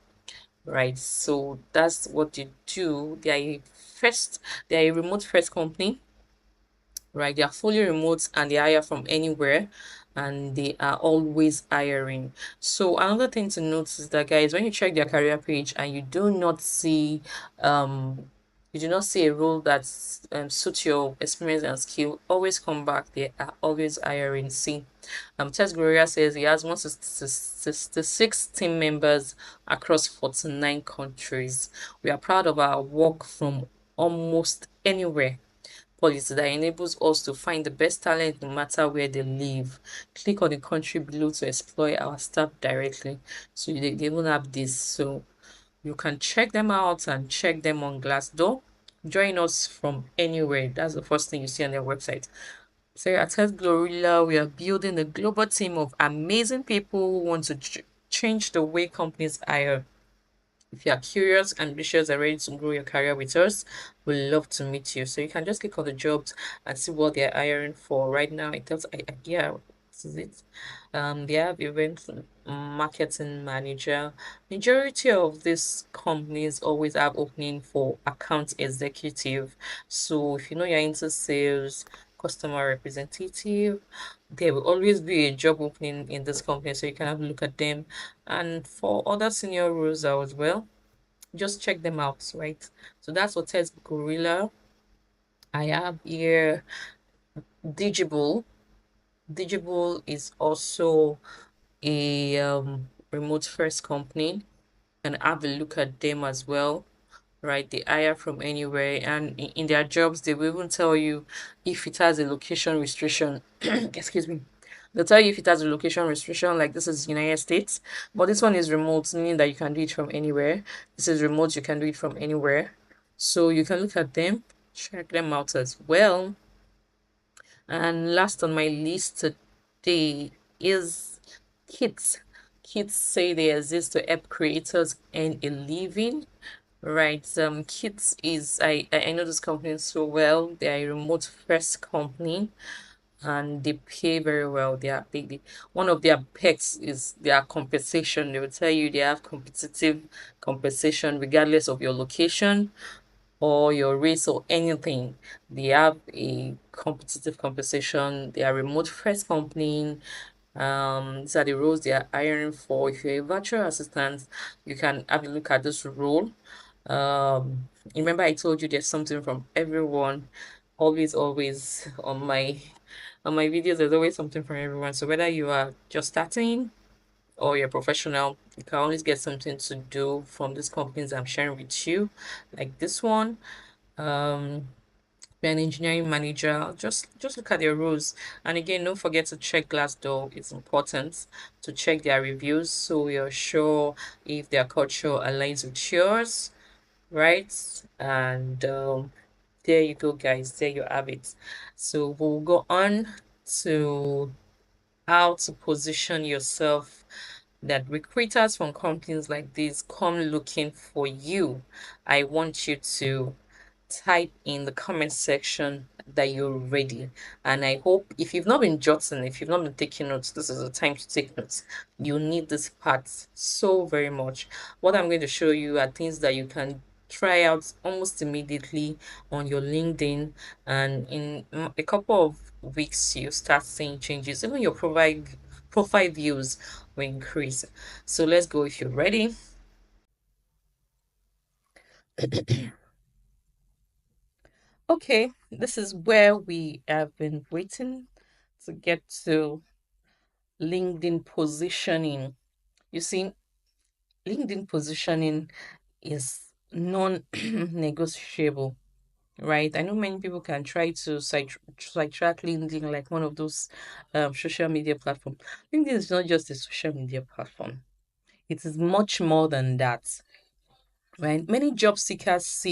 right? So that's what they do. They are a remote first company. right? They are fully remote and they hire from anywhere and they are always hiring. So another thing to note is that, guys, when you check their career page and you do not see a role that suits your experience and skill, always come back. They are always hiring. See, Tess Gloria says he has 166 team members across 49 countries. We are proud of our work from almost anywhere policy that enables us to find the best talent no matter where they live. Click on the country below to explore our staff directly. So they even have this. So you can check them out and check them on Glassdoor. Join us from anywhere. That's the first thing you see on their website. So at Health Glorilla, we are building a global team of amazing people who want to change the way companies hire. If you are curious, ambitious, and ready to grow your career with us, we'd love to meet you. So you can just click on the jobs and see what they're hiring for right now. It tells, yeah, this is it. They have event marketing manager. Majority of these companies always have opening for account executive. So if you know you're into sales, customer representative, there will always be a job opening in this company, so you can have a look at them. And for other senior roles as well, just check them out, right? So that's Hotels Gorilla. I have here Digible. Digible is also a remote first company, and have a look at them as well, right? They hire from anywhere, and in their jobs, they will even tell you if it has a location restriction. Excuse me. They'll tell you if it has a location restriction, like this is United States, but this one is remote, meaning that you can do it from anywhere. This is remote, you can do it from anywhere. So you can look at them, check them out as well. And last on my list today is kits. Kits say they exist to help creators earn a living. Right. Kits is I know this company so well. They are a remote first company and they pay very well. They one of their perks is their compensation. They will tell you they have competitive compensation regardless of your location or your race or anything. They have a competitive compensation. They are remote first company. These are the roles they are hiring for. If you're a virtual assistant, you can have a look at this role. Remember I told you there's something from everyone. Always on my videos, there's always something from everyone. So whether you are just starting or you're a professional, you can always get something to do from these companies I'm sharing with you, like this one. Um, be an engineering manager. Just look at their rules. And again, don't forget to check Glassdoor. It's important to check their reviews so you're sure if their culture aligns with yours, right? And there you go, guys. There you have it. So we'll go on to how to position yourself that recruiters from companies like this come looking for you. I want you to type in the comment section that you're ready. And I hope if you've not been jotting, if you've not been taking notes, this is the time to take notes. You need this part so very much. What I'm going to show you are things that you can try out almost immediately on your LinkedIn, and in a couple of weeks you start seeing changes. Even your profile views will increase. So let's go if you're ready. Okay, this is where we have been waiting to get to LinkedIn positioning. You see, LinkedIn positioning is non-negotiable, right? I know many people can try to sidetrack LinkedIn like one of those social media platforms. LinkedIn is not just a social media platform. It is much more than that, right? Many job seekers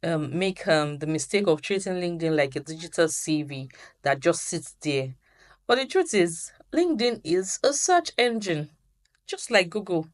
make the mistake of treating LinkedIn like a digital CV that just sits there. But the truth is, LinkedIn is a search engine, just like Google.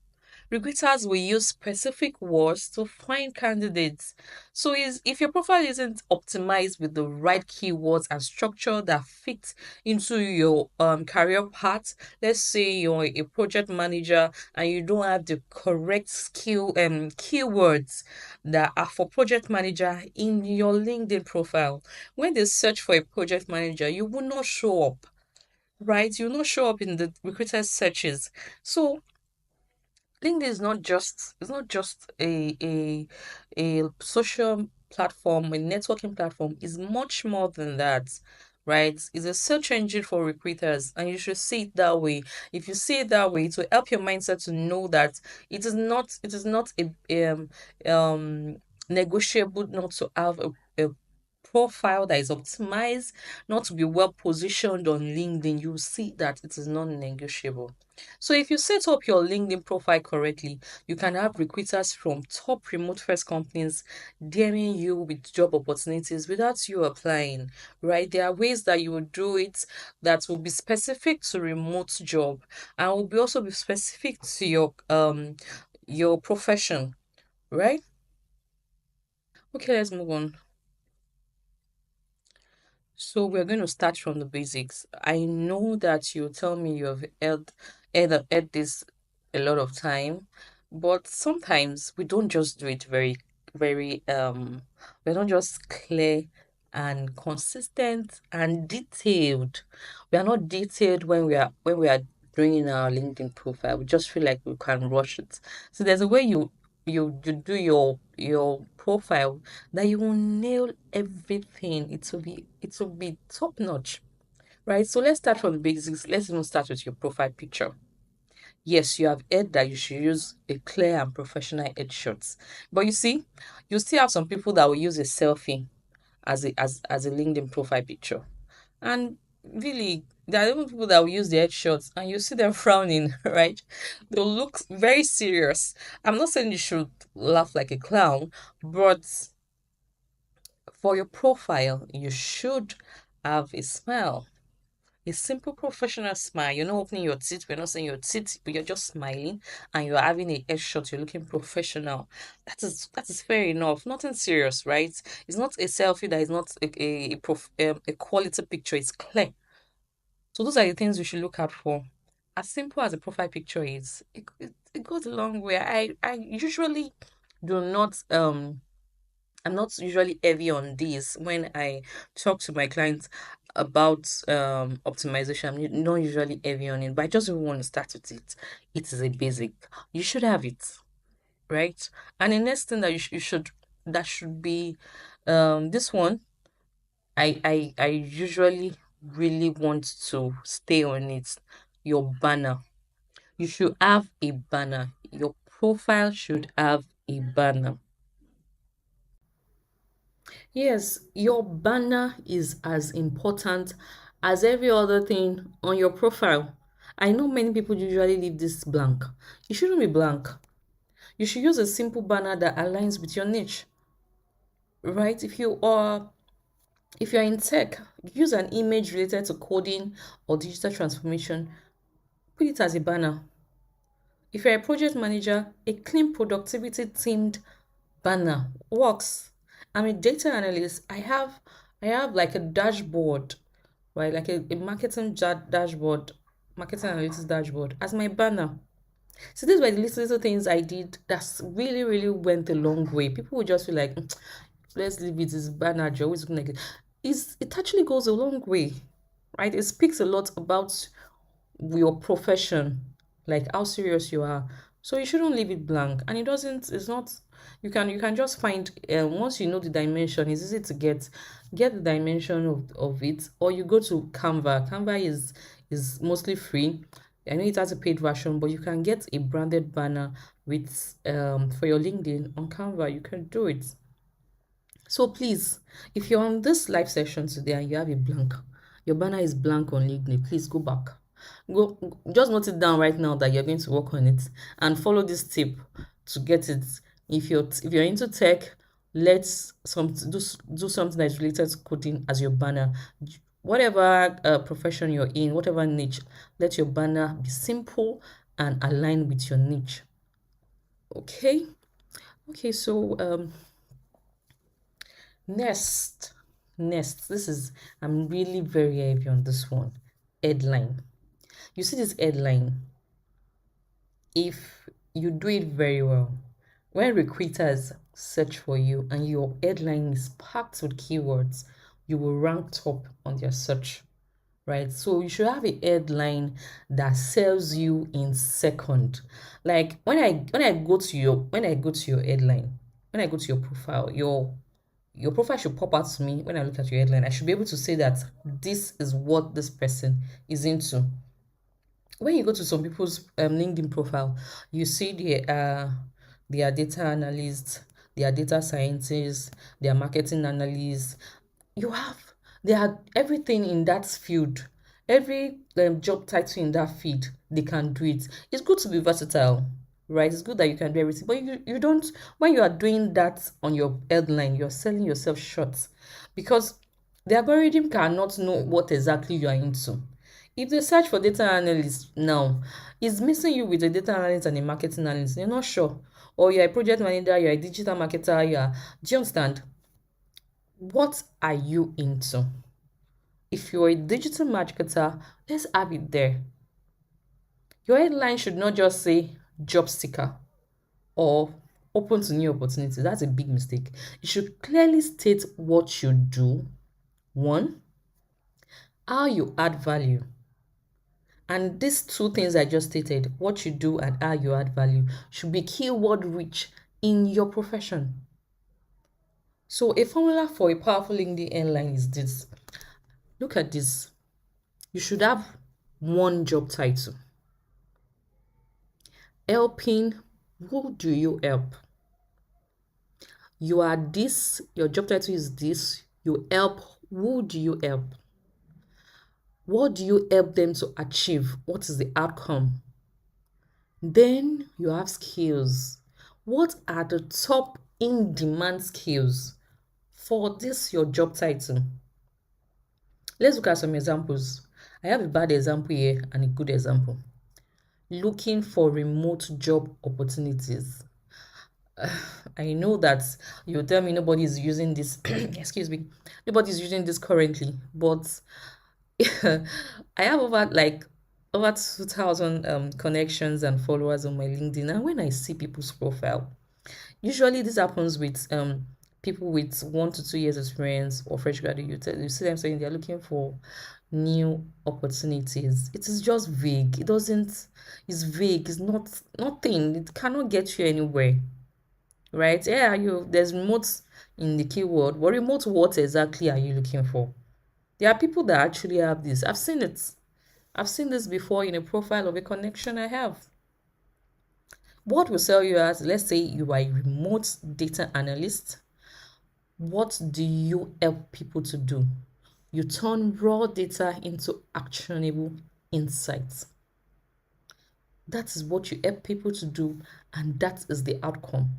Recruiters will use specific words to find candidates. So if your profile isn't optimized with the right keywords and structure that fit into your career path, let's say you're a project manager and you don't have the correct skill keywords that are for project manager in your LinkedIn profile. When they search for a project manager, you will not show up, right? You will not show up in the recruiter's searches. So LinkedIn is not just it's not just a social platform, a networking platform. It's much more than that, right? It's a search engine for recruiters, and you should see it that way. If you see it that way, it will help your mindset to know that it is not um negotiable not to have a profile that is optimized, not to be well positioned on LinkedIn. You will see that it is non-negotiable. So if you set up your LinkedIn profile correctly, you can have recruiters from top remote first companies DMing you with job opportunities without you applying, right? There are ways that you will do it that will be specific to remote job and will be also be specific to your profession, right? Okay, let's move on. So we're going to start from the basics. I know that you tell me you have heard this a lot of time, but sometimes we don't just do it very we're not just clear and consistent and detailed. We are not detailed when we are doing our LinkedIn profile. We just feel like we can rush it. So there's a way you do your profile that you will nail everything. It will be top notch, right? So let's start from the basics. Let's even start with your profile picture. Yes, you have heard that you should use a clear and professional headshot, but you still have some people that will use a selfie as a LinkedIn profile picture, and really. There are even people that will use the headshots and you see them frowning, right? They'll look very serious. I'm not saying you should laugh like a clown, but for your profile, you should have a smile. A simple professional smile. You're not opening your teeth. We're not saying your teeth, but you're just smiling and you're having a headshot. You're looking professional. That is fair enough. Nothing serious, right? It's not a selfie that is not a quality picture. It's clear. So those are the things we should look out for. As simple as a profile picture is, it goes a long way. I usually do not I'm not usually heavy on this when I talk to my clients about optimization. I'm not usually heavy on it, but I just really want to start with it. It is a basic. You should have it, right? And the next thing that you should that should be this one. I usually really want to stay on it. Your banner. You should have a banner. Your profile should have a banner. Yes, your banner is as important as every other thing on your profile. I know many people usually leave this blank. It shouldn't be blank. You should use a simple banner that aligns with your niche, right? If you're in tech, use an image related to coding or digital transformation. Put it as a banner. If you're a project manager, a clean productivity themed banner works. I'm a data analyst. I have like a dashboard, right? Like a marketing dashboard, marketing analytics dashboard as my banner. So these were the little things I did that's really, really went a long way. People would just feel like, let's leave it as banner, you're always looking like it. It actually goes a long way, right? It speaks a lot about your profession, like how serious you are. So you shouldn't leave it blank. And it's not, you can just find, once you know the dimension, it's easy to get the dimension of it, or you go to Canva. Canva is mostly free. I know it has a paid version, but you can get a branded banner with for your LinkedIn on Canva. You can do it. So please, if you're on this live session today and you have a blank, your banner is blank on LinkedIn, please go back. Go just note it down right now that you're going to work on it and follow this tip to get it. If you're into tech, let's do something that's related to coding as your banner. Whatever profession you're in, whatever niche, let your banner be simple and align with your niche. Okay. Okay, so next, this is, I'm really very heavy on this one. Headline. You see this headline, if you do it very well, when recruiters search for you and your headline is packed with keywords, you will rank top on their search, right? So you should have a headline that sells you in second. Like when I go to your headline, when I go to your profile, your profile should pop out to me. When I look at your headline, I should be able to say that this is what this person is into. When you go to some people's LinkedIn profile, you see they are data analysts, they are data scientists, they are marketing analysts. You have they are everything in that field. Every job title in that field, they can do it. It's good to be versatile, right? It's good that you can do everything, but you don't. When you are doing that on your headline, you're selling yourself short, because the algorithm cannot know what exactly you are into. If they search for data analyst now, it's missing you with a data analyst and a marketing analyst. You're not sure. Or you're a project manager, you're a digital marketer, do you understand? What are you into? If you're a digital marketer, let's have it there. Your headline should not just say job seeker or open to new opportunities. That's a big mistake. It should clearly state what you do. One, how you add value. And these two things I just stated, what you do and how you add value, should be keyword rich in your profession. So a formula for a powerful LinkedIn headline is this. Look at this. You should have one job title. Helping, who do you help? You are this, your job title is this, you help, who do you help? What do you help them to achieve? What is the outcome? Then you have skills. What are the top in demand skills for this your job title? Let's look at some examples. I have a bad example here and a good example. Looking for remote job opportunities. I know that you tell me nobody is using this, excuse me, nobody is using this currently, but I have over 2,000 connections and followers on my LinkedIn. And when I see people's profile, usually this happens with people with 1 to 2 years experience or fresh graduate. You see them saying they're looking for new opportunities. It is just vague. It doesn't. It's vague. It's not nothing. It cannot get you anywhere, right? Yeah, there's remote in the keyword, but remote what exactly are you looking for? There are people that actually have this. I've seen it. I've seen this before in a profile of a connection I have. What will sell you as, let's say you are a remote data analyst. What do you help people to do? You turn raw data into actionable insights. That is what you help people to do, and that is the outcome.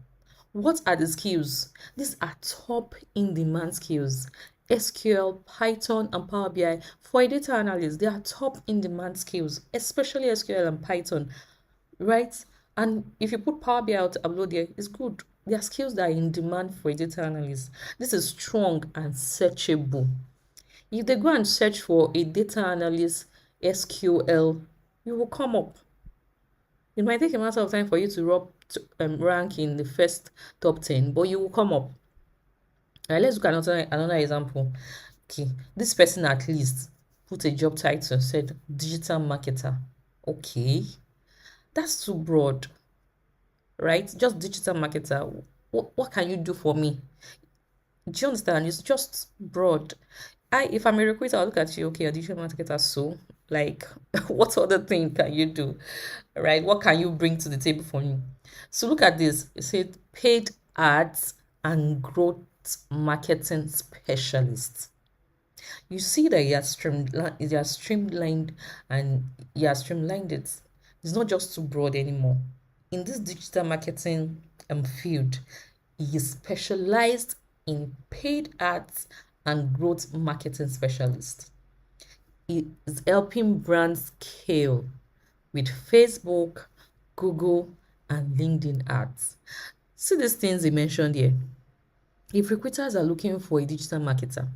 What are the skills? These are top in demand skills. SQL, Python, and Power BI. For a data analyst, they are top in demand skills, especially SQL and Python, right? And if you put Power BI out upload there, it's good. There are skills that are in demand for a data analyst. This is strong and searchable. If they go and search for a data analyst SQL, you will come up. It might take a matter of time for you to rank in the first top 10, but you will come up. Let's look at another example. Okay, this person at least put a job title, said digital marketer. Okay, that's too broad, right? Just digital marketer. What can you do for me? Do you understand? It's just broad. If I'm a recruiter, I'll look at you, okay, a digital marketer, so like what other thing can you do? Right? What can you bring to the table for me? So look at this. It said paid ads and growth marketing specialist. You see that you are streamlined and you are streamlined it. It's not just too broad anymore. In this digital marketing field, he is specialized in paid ads and growth marketing specialist. He is helping brands scale with Facebook, Google, and LinkedIn ads. See these things they mentioned here. If recruiters are looking for a digital marketer,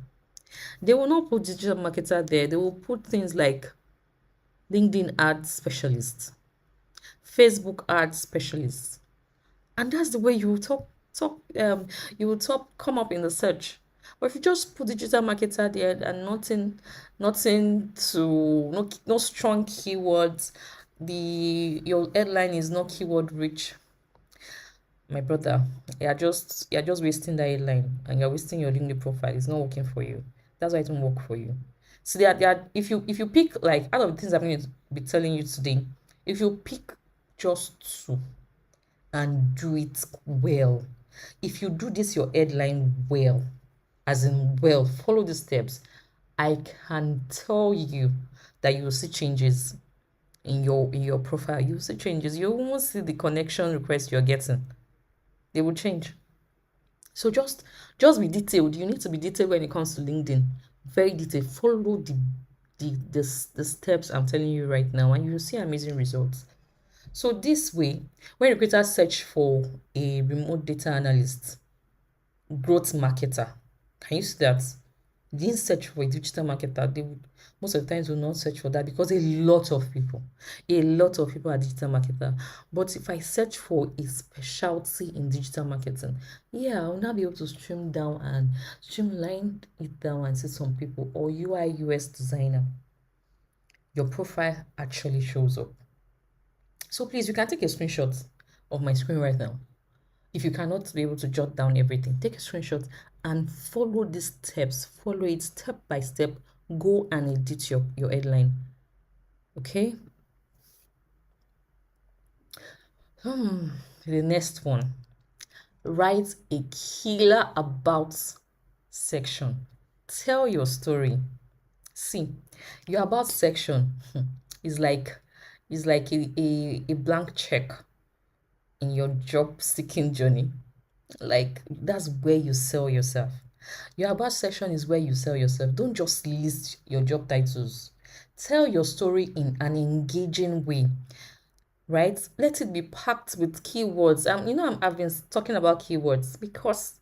they will not put digital marketer there. They will put things like LinkedIn ads specialist, Facebook ads specialist, and that's the way you will you will come up in the search. But if you just put digital marketer there and nothing to no strong keywords, your headline is not keyword rich, my brother, you're just wasting that headline and you're wasting your LinkedIn profile. It's not working for you. That's why it won't work for you. So if you pick, like, out of the things I'm going to be telling you today, if you pick just two and do it well, if you do this your headline well, as in well, follow the steps, I can tell you that you will see changes in your profile. You will see changes. You won't see the connection request you're getting. They will change. So just be detailed. You need to be detailed when it comes to LinkedIn. Very detailed. Follow the steps I'm telling you right now, and you'll see amazing results. So this way, when recruiters search for a remote data analyst, growth marketer, can you see that? They didn't search for a digital marketer. They would most of the times will not search for that because a lot of people are digital marketer. But if I search for a specialty in digital marketing, yeah, I'll now be able to streamline it down and see some people, or UI UX designer. Your profile actually shows up. So please, you can take a screenshot of my screen right now. If you cannot be able to jot down everything, take a screenshot and follow these steps. Follow it step by step. Go and edit your headline. Okay? The next one. Write a killer about section. Tell your story. See, your about section is like a blank check in your job seeking journey. Like, that's where you sell yourself. Your about section is where you sell yourself. Don't just list your job titles. Tell your story in an engaging way, right? Let it be packed with keywords. I've been talking about keywords because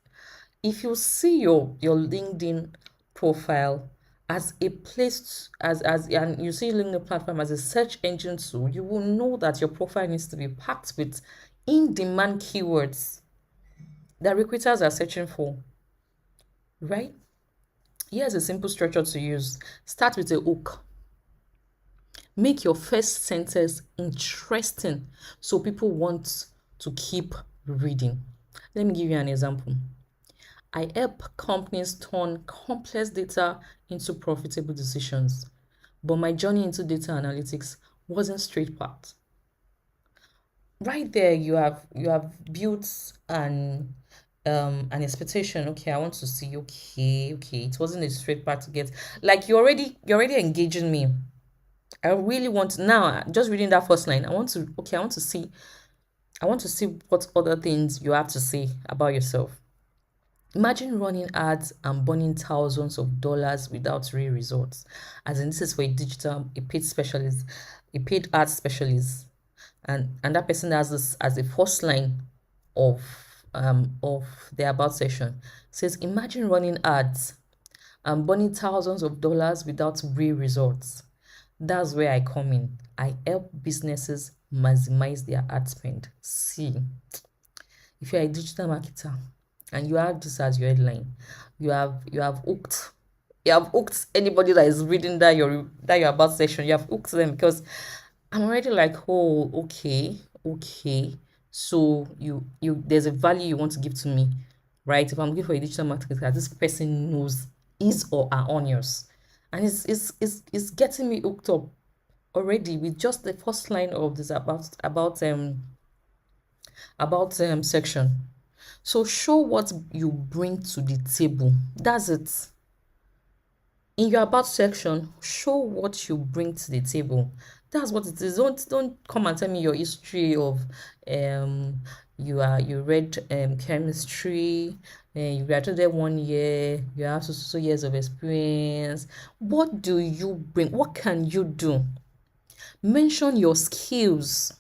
if you see your LinkedIn profile as a place and you see LinkedIn platform as a search engine tool, you will know that your profile needs to be packed with in-demand keywords that recruiters are searching for, right? Here's a simple structure to use. Start with a hook. Make your first sentence interesting so people want to keep reading. Let me give you an example. I help companies turn complex data into profitable decisions, but my journey into data analytics wasn't straight path. Right there, you have built an expectation. Okay, I want to see. Okay, it wasn't a straight path to get. Like, you're already engaging me. I really want now. Just reading that first line, I want to see. I want to see what other things you have to say about yourself. Imagine running ads and burning thousands of dollars without real results. As in, this is for a paid specialist, a paid ad specialist, and that person has this as a first line of their about section. It says, imagine running ads and burning thousands of dollars without real results. That's where I come in. I help businesses maximize their ad spend. See, if you're a digital marketer and you have this as your headline, you have hooked anybody that is reading that your about section. You have hooked them because I'm already like, oh, okay. So you there's a value you want to give to me, right? If I'm looking for a digital marketer, this person knows his or her onions, and it's getting me hooked up already with just the first line of this about section. So show what you bring to the table. That's it. In your about section, show what you bring to the table. That's what it is. Don't come and tell me your history of you read chemistry, you graduated 1 year, you have so years of experience. What do you bring? What can you do? Mention your skills.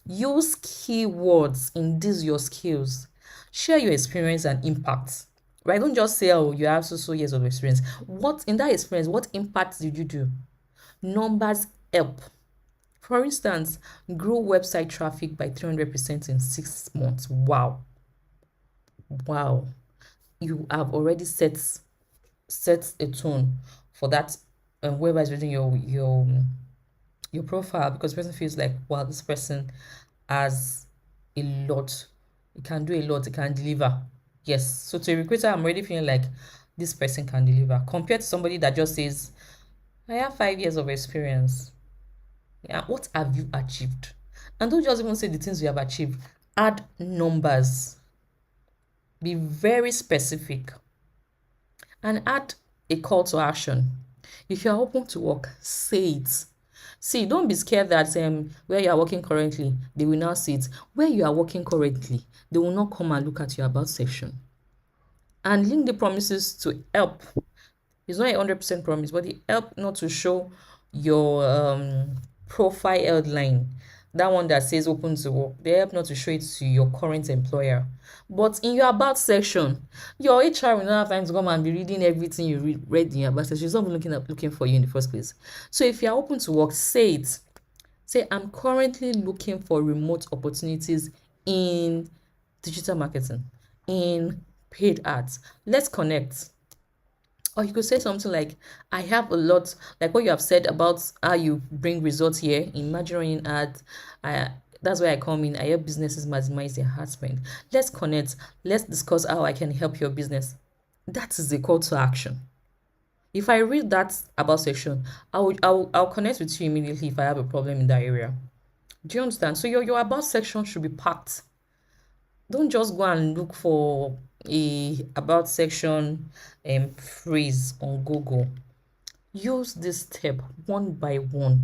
Use keywords in these your skills. Share your experience and impact. Right? Don't just say, oh, you have so years of experience. What in that experience, what impact did you do? Numbers help. For instance, grow website traffic by 300% in 6 months. Wow. Wow. You have already set a tone for that whoever is reading your profile, because the person feels like, wow, this person has a lot. It can do a lot. It can deliver. Yes. So to a recruiter, I'm already feeling like this person can deliver compared to somebody that just says, I have 5 years of experience. Yeah. What have you achieved? And don't just even say the things you have achieved. Add numbers. Be very specific and add a call to action. If you are open to work, say it. See, don't be scared that where you are working currently, they will now see it. Where you are working currently, they will not come and look at your about section. And LinkedIn promises to help. It's not a 100% promise, but it help not to show your profile headline, that one that says open to work. They help not to show it to your current employer. But in your about section, your HR will not have time to come and be reading everything you read in your about section. She's not looking for you in the first place. So if you're open to work, say it. Say, I'm currently looking for remote opportunities in digital marketing, in paid ads. Let's connect. Or you could say something like, I have a lot, like what you have said about how you bring results here in marketing ads. That's where I come in. I help businesses maximize their ad spend. Let's connect. Let's discuss how I can help your business. That is the call to action. If I read that about section, I'll connect with you immediately if I have a problem in that area. Do you understand? So your about section should be packed. Don't just go and look for a about section phrase on Google. Use this step one by one.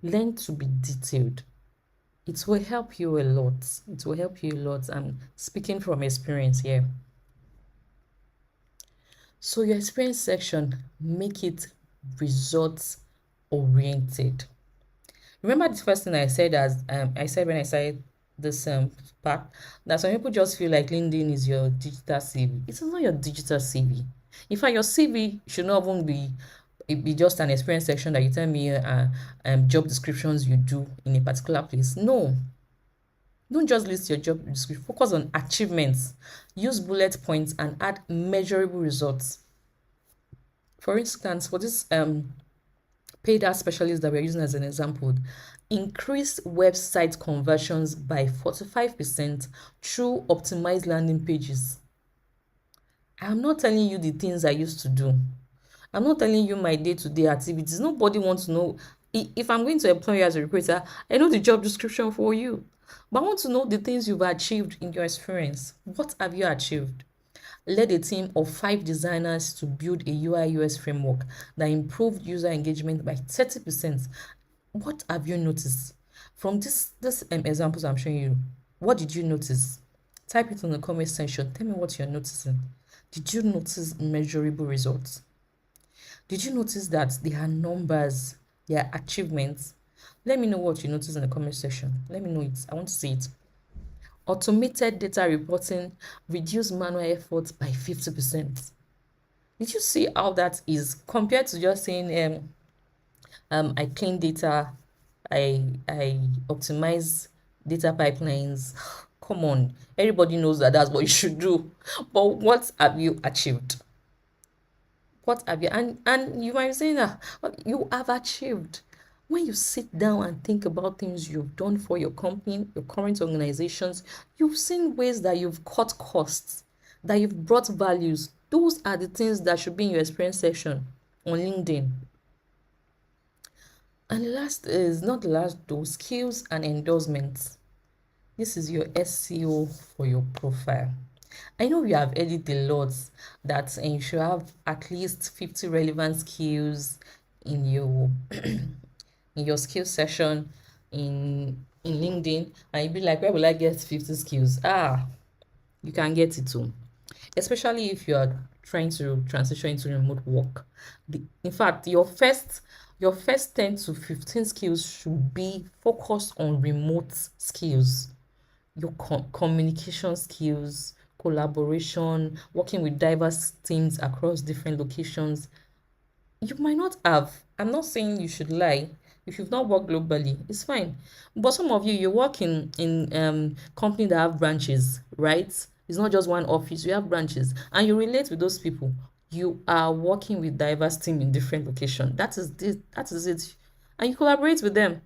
Learn to be detailed. It will help you a lot. It will help you a lot. I'm speaking from experience here. So your experience section, make it results oriented. Remember the first thing I said, as I said when I started this part, that some people just feel like LinkedIn is your digital CV. It's not your digital CV. In fact, your CV should not even be just an experience section that you tell me job descriptions you do in a particular place. No. Don't just list your job description. Focus on achievements. Use bullet points and add measurable results. For instance, for this paid ad specialist that we're using as an example, increased website conversions by 45% through optimized landing pages. I'm not telling you the things I used to do. I'm not telling you my day-to-day activities. Nobody wants to know. If I'm going to employ you as a recruiter, I know the job description for you. But I want to know the things you've achieved in your experience. What have you achieved? Led a team of 5 designers to build a UI/UX framework that improved user engagement by 30%. What have you noticed? From this examples I'm showing you, what did you notice? Type it in the comment section. Tell me what you're noticing. Did you notice measurable results? Did you notice that there are numbers, there are achievements? Let me know what you notice in the comment section. Let me know it. I want to see it. Automated data reporting reduced manual effort by 50%. Did you see how that is compared to just saying I clean data, I optimize data pipelines? Come on, everybody knows that that's what you should do. But what have you achieved? What have you, and you might be saying that what you have achieved. When you sit down and think about things you've done for your company, your current organizations, you've seen ways that you've cut costs, that you've brought values. Those are the things that should be in your experience section on LinkedIn. And the last is not the last though, skills and endorsements. This is your SEO for your profile. I know we have edited a lot that you should have at least 50 relevant skills in your in your skills session in LinkedIn, and you'd be like, where will I get 50 skills? You can get it too. Especially if you are trying to transition into remote work. In fact, your first 10 to 15 skills should be focused on remote skills. Your communication skills, collaboration, working with diverse teams across different locations. You might not have. I'm not saying you should lie. If you've not worked globally, it's fine. But some of you, you work in company that have branches, right? It's not just one office. You have branches, and you relate with those people. You are working with diverse team in different locations. That is it, and you collaborate with them.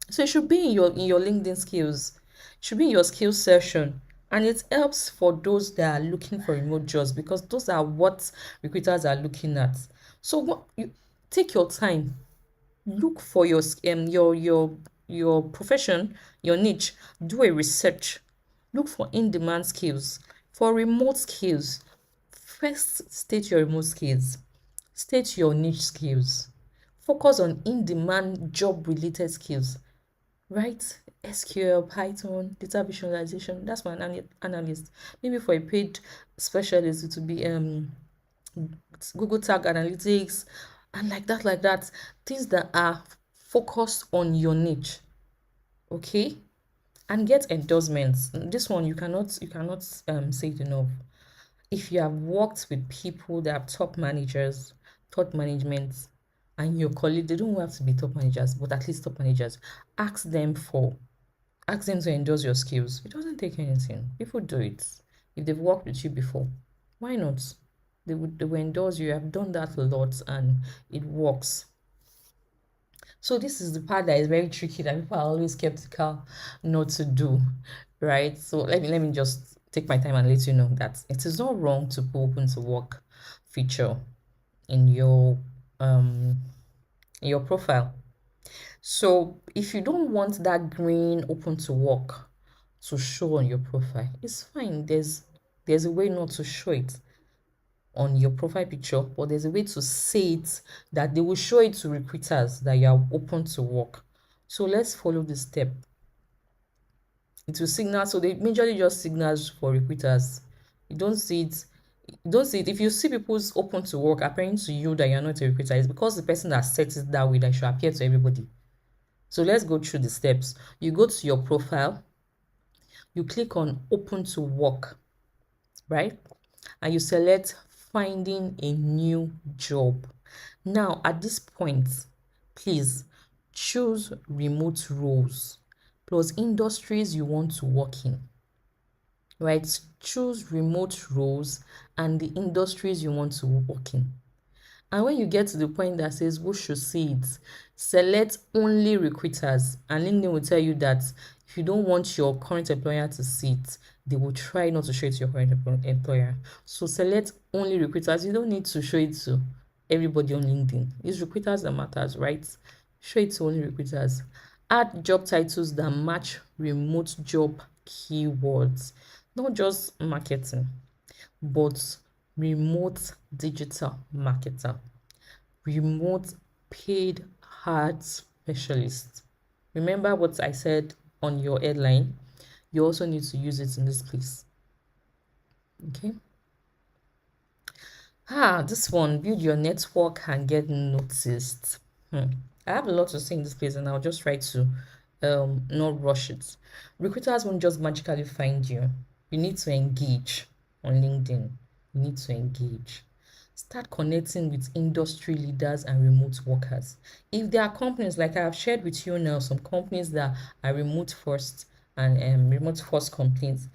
So it should be in your LinkedIn skills. It should be in your skills section. And it helps for those that are looking for remote jobs because those are what recruiters are looking at. So what you take your time, look for your profession, your niche, do a research, look for in-demand skills, for remote skills. First state your remote skills, state your niche skills, focus on in-demand job related skills, right? SQL, Python, data visualization. That's for an analyst. Maybe for a paid specialist, it would be Google Tag Analytics, and like that. Things that are focused on your niche, okay? And get endorsements. This one you cannot say it enough. If you have worked with people that are top managers, top management, and your colleague, they don't have to be top managers, but at least top managers. Ask them to endorse your skills. It doesn't take anything. People do it. If they've worked with you before, why not? They will endorse you. I've done that a lot and it works. So this is the part that is very tricky that people are always skeptical not to do, right? So let me just take my time and let you know that it is not wrong to put open to work feature in your profile. So if you don't want that green open to work to show on your profile, it's fine. There's a way not to show it on your profile picture, but there's a way to say it that they will show it to recruiters that you are open to work. So let's follow this step. It will signal, so they majorly just signals for recruiters. You don't see it. If you see people's open to work appearing to you that you're not a recruiter, it's because the person that sets it that way that should appear to everybody. So let's go through the steps. You go to your profile, you click on open to work, right? And you select finding a new job. Now, at this point, please choose remote roles plus industries you want to work in, right? Choose remote roles and the industries you want to work in. And when you get to the point that says who should see it, select only recruiters. And LinkedIn will tell you that if you don't want your current employer to see it, they will try not to show it to your current employer. So select only recruiters. You don't need to show it to everybody on LinkedIn. It's recruiters that matters, right? Show it to only recruiters. Add job titles that match remote job keywords, not just marketing, but remote digital marketer, remote paid ad specialist. Remember what I said on your headline? You also need to use it in this place. Okay. This one, build your network and get noticed. I have a lot to say in this place, and I'll just try to not rush it. Recruiters won't just magically find you. You need to engage on LinkedIn. You need to engage. Start connecting with industry leaders and remote workers. If there are companies, like I have shared with you now, some companies that are remote first and remote first companies,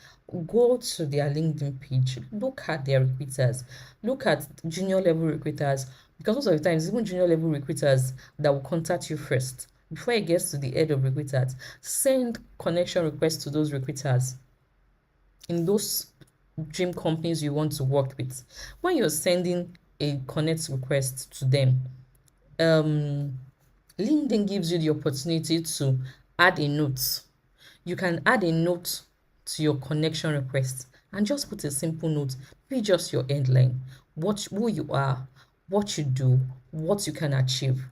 go to their LinkedIn page, look at their recruiters, look at junior level recruiters, because most of the times, even junior level recruiters that will contact you first before it gets to the head of recruiters, send connection requests to those recruiters in those dream companies you want to work with. When you're sending a connect request to them, LinkedIn gives you the opportunity to add a note. You can add a note to your connection request and just put a simple note, be just your headline, who you are, what you do, what you can achieve,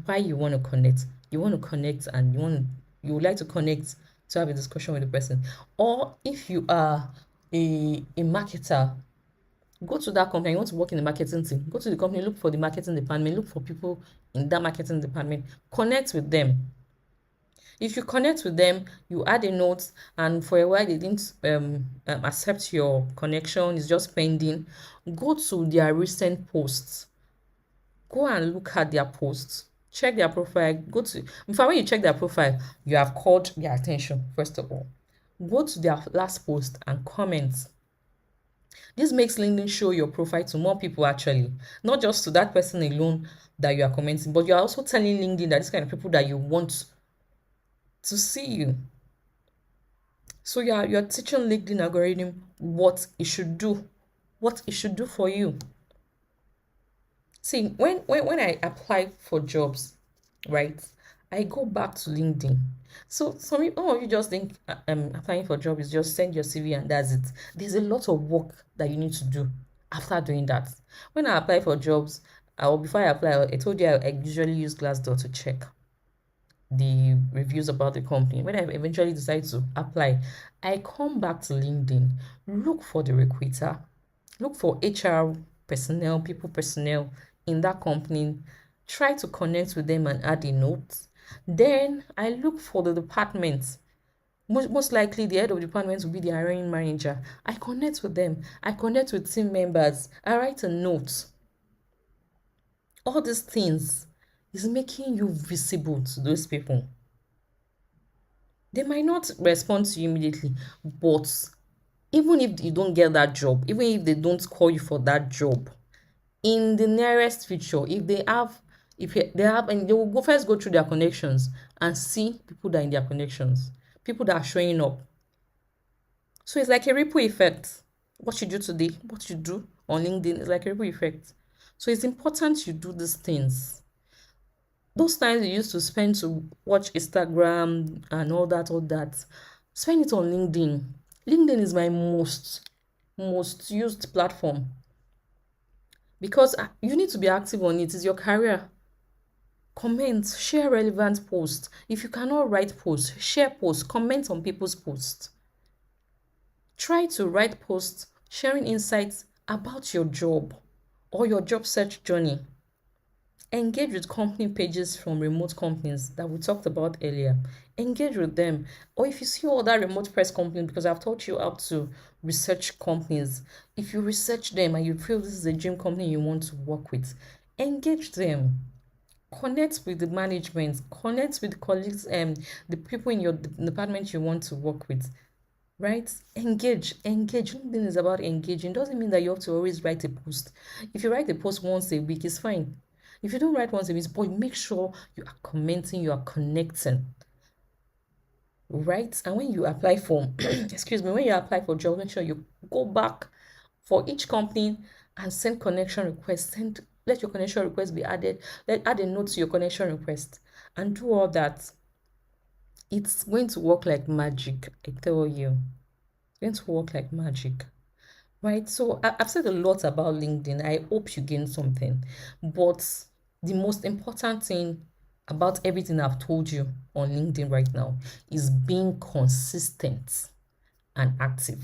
why you want to connect. You want to connect and you would like to connect to have a discussion with the person. Or if you are a marketer, Go to that company. You want to work in the marketing team. Go to the company, look for the marketing department, look for people in that marketing department. Connect with them. If you connect with them, you add a note, and for a while they didn't accept your connection, it's just pending. Go to their recent posts. Go and look at their posts. Check their profile. Go to, in fact, when you check their profile, you have called their attention, first of all. Go to their last post and comment. This makes LinkedIn show your profile to more people actually, not just to that person alone that you are commenting, but you are also telling LinkedIn that this kind of people that you want to see you. So you're teaching LinkedIn algorithm what it should do, what it should do for you. See, when I apply for jobs, right, I go back to LinkedIn. So some of you just think applying for a job is just send your CV and that's it. There's a lot of work that you need to do after doing that. When I apply for jobs, or before I apply, I told you I usually use Glassdoor to check the reviews about the company. When I eventually decide to apply, I come back to LinkedIn, look for the recruiter, look for HR personnel, people personnel in that company, try to connect with them and add a note. Then I look for the department. Most likely the head of the department will be the hiring manager. I connect with them. I connect with team members. I write a note. All these things is making you visible to those people. They might not respond to you immediately, but even if you don't get that job, even if they don't call you for that job, in the nearest future, if they have, and they will go through their connections and see people that are in their connections, people that are showing up. So it's like a ripple effect. What you do today, what you do on LinkedIn is like a ripple effect. So it's important you do these things. Those times you used to spend to watch Instagram and all that, spend it on LinkedIn. LinkedIn is my most used platform because you need to be active on it. It's your career. Comment, share relevant posts. If you cannot write posts, share posts, comment on people's posts. Try to write posts sharing insights about your job or your job search journey. Engage with company pages from remote companies that we talked about earlier. Engage with them. Or if you see other remote press companies, because I've taught you how to research companies, if you research them and you feel this is a dream company you want to work with, engage them. Connect with the management, connect with colleagues and the people in your department you want to work with. Right? Engage. LinkedIn is about engaging. Doesn't mean that you have to always write a post. If you write a post once a week, it's fine. If you don't write once a week, but make sure you are commenting, you are connecting. Right? And when you apply for excuse me, when you apply for job, make sure you go back for each company and send connection requests. Let your connection request be added. Add a note to your connection request and do all that. It's going to work like magic, I tell you. It's going to work like magic. Right? So I've said a lot about LinkedIn. I hope you gain something. But the most important thing about everything I've told you on LinkedIn right now is being consistent and active.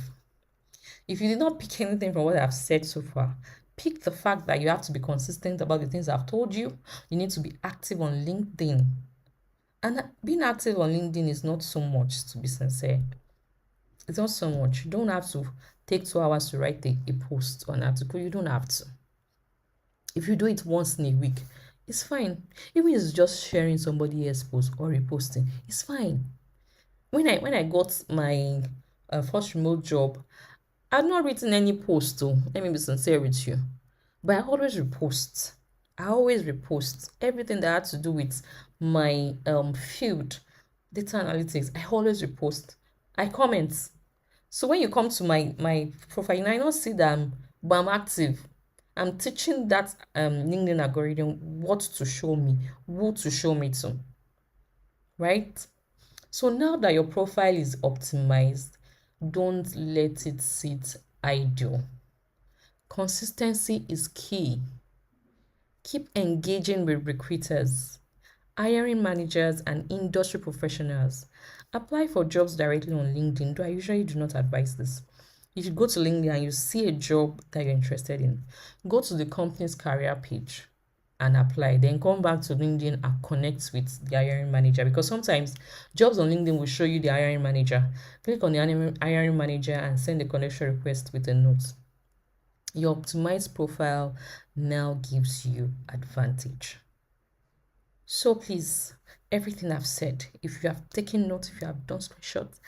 If you did not pick anything from what I've said so far, pick the fact that you have to be consistent about the things I've told you. You need to be active on LinkedIn. And being active on LinkedIn is not so much, to be sincere. It's not so much. You don't have to take 2 hours to write a post or an article. You don't have to. If you do it once in a week, it's fine. Even if it's just sharing somebody else's post or reposting, it's fine. When I got my first remote job, I've not written any post though. Let me be sincere with you. But I always repost. I always repost everything that had to do with my field, data analytics. I always repost. I comment. So when you come to my profile, you might not see that but I'm active. I'm teaching that LinkedIn algorithm what to show me, who to show me to, right? So now that your profile is optimized, don't let it sit idle. Consistency is key. Keep engaging with recruiters, hiring managers, and industry professionals. Apply for jobs directly on LinkedIn, though I usually do not advise this. If you go to LinkedIn and you see a job that you're interested in, go to the company's career page and apply. Then come back to LinkedIn and connect with the hiring manager, because sometimes jobs on LinkedIn will show you the hiring manager. Click on the hiring manager and send a connection request with a note. Your optimized profile now gives you advantage. So please, everything I've said, if you have taken notes, if you have done screenshots,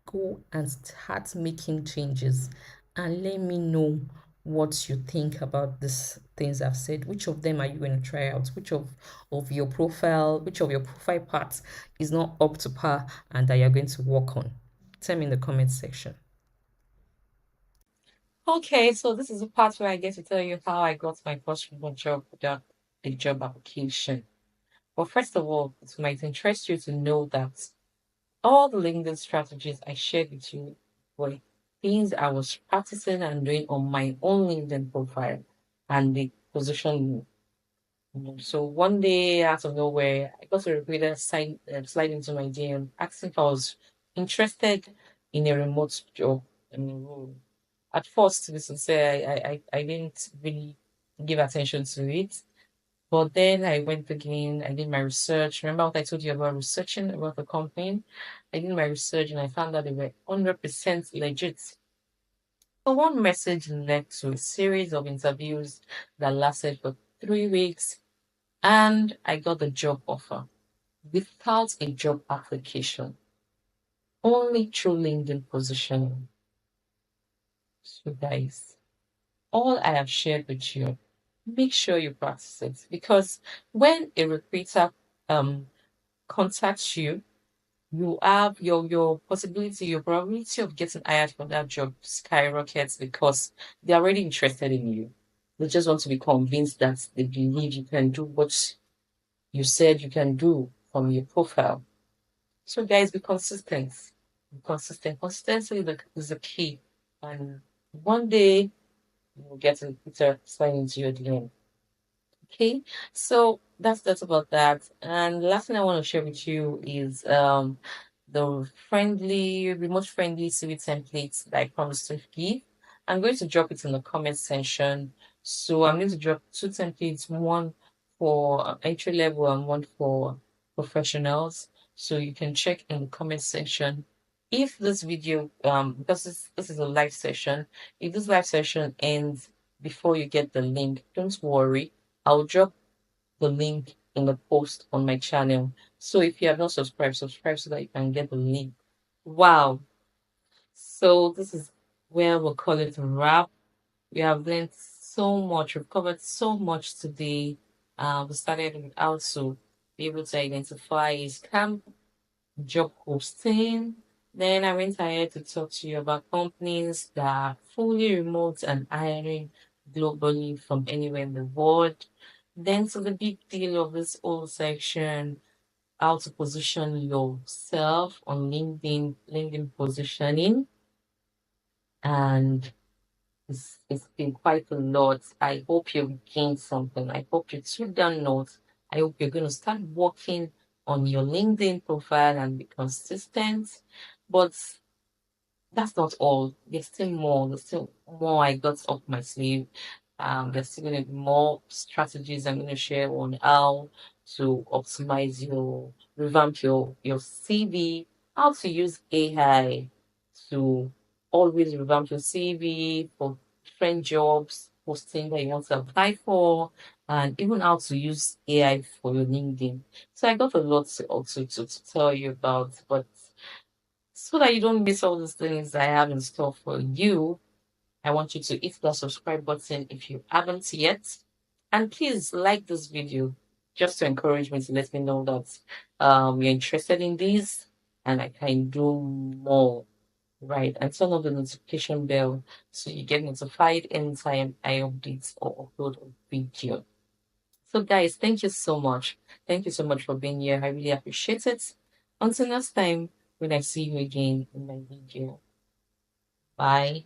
go and start making changes and let me know what you think about these things I've said. Which of them are you going to try out? Which of your profile parts is not up to par and that you're going to work on? Tell me in the comment section. Okay, so this is the part where I get to tell you how I got my first remote job without a job application. Well, first of all, it might interest you to know that all the LinkedIn strategies I shared with you were things I was practicing and doing on my own LinkedIn profile, and they positioned me. So one day, out of nowhere, I got a recruiter slide into my DM asking if I was interested in a remote job. Role. At first, to be sincere, I didn't really give attention to it. But then I went again, I did my research. Remember what I told you about researching about the company? I did my research and I found that they were 100% legit. So one message led to a series of interviews that lasted for 3 weeks, and I got the job offer without a job application, only through LinkedIn positioning. So guys, all I have shared with you, make sure you practice it, because when a recruiter um contacts you, you have your probability of getting hired for that job skyrockets, because they're already interested in you. They just want to be convinced that they believe you can do what you said you can do from your profile. So guys, be consistent. Be consistent. Consistency is the key. And one day you will get a recruiter sign into your DM. Okay, so that's about that. And the last thing I want to share with you is the remote friendly CV templates that I promised to give. I'm going to drop it in the comment section. So I'm going to drop two templates, one for entry level and one for professionals. So you can check in the comment section. If this video, because this is a live session, if this live session ends before you get the link, don't worry. I'll drop the link in the post on my channel. So if you have not subscribed, subscribe so that you can get the link. Wow. So this is where we'll call it a wrap. We have learned so much. We've covered so much today. We started with how to be able to identify scam job posting. Then I went ahead to talk to you about companies that are fully remote and hiring globally from anywhere in the world. Then to the big deal of this whole section, how to position yourself on LinkedIn positioning. And it's been quite a lot. I hope you've gained something. I hope you took down notes. I hope you're going to start working on your LinkedIn profile and be consistent. But that's not all. There's still more. There's still more I got up my sleeve. There's still going to be more strategies I'm going to share on how to optimize revamp your CV, how to use AI to always revamp your CV for different jobs, posting that you want to apply for, and even how to use AI for your LinkedIn. So I got a lot to tell you about, but so that you don't miss all these things I have in store for you, I want you to hit that subscribe button if you haven't yet. And please like this video just to encourage me, to let me know that you're interested in this and I can do more. Right. And turn on the notification bell so you get notified anytime I update or upload a video. So guys, thank you so much. Thank you so much for being here. I really appreciate it. Until next time, when I see you again in my video. Bye.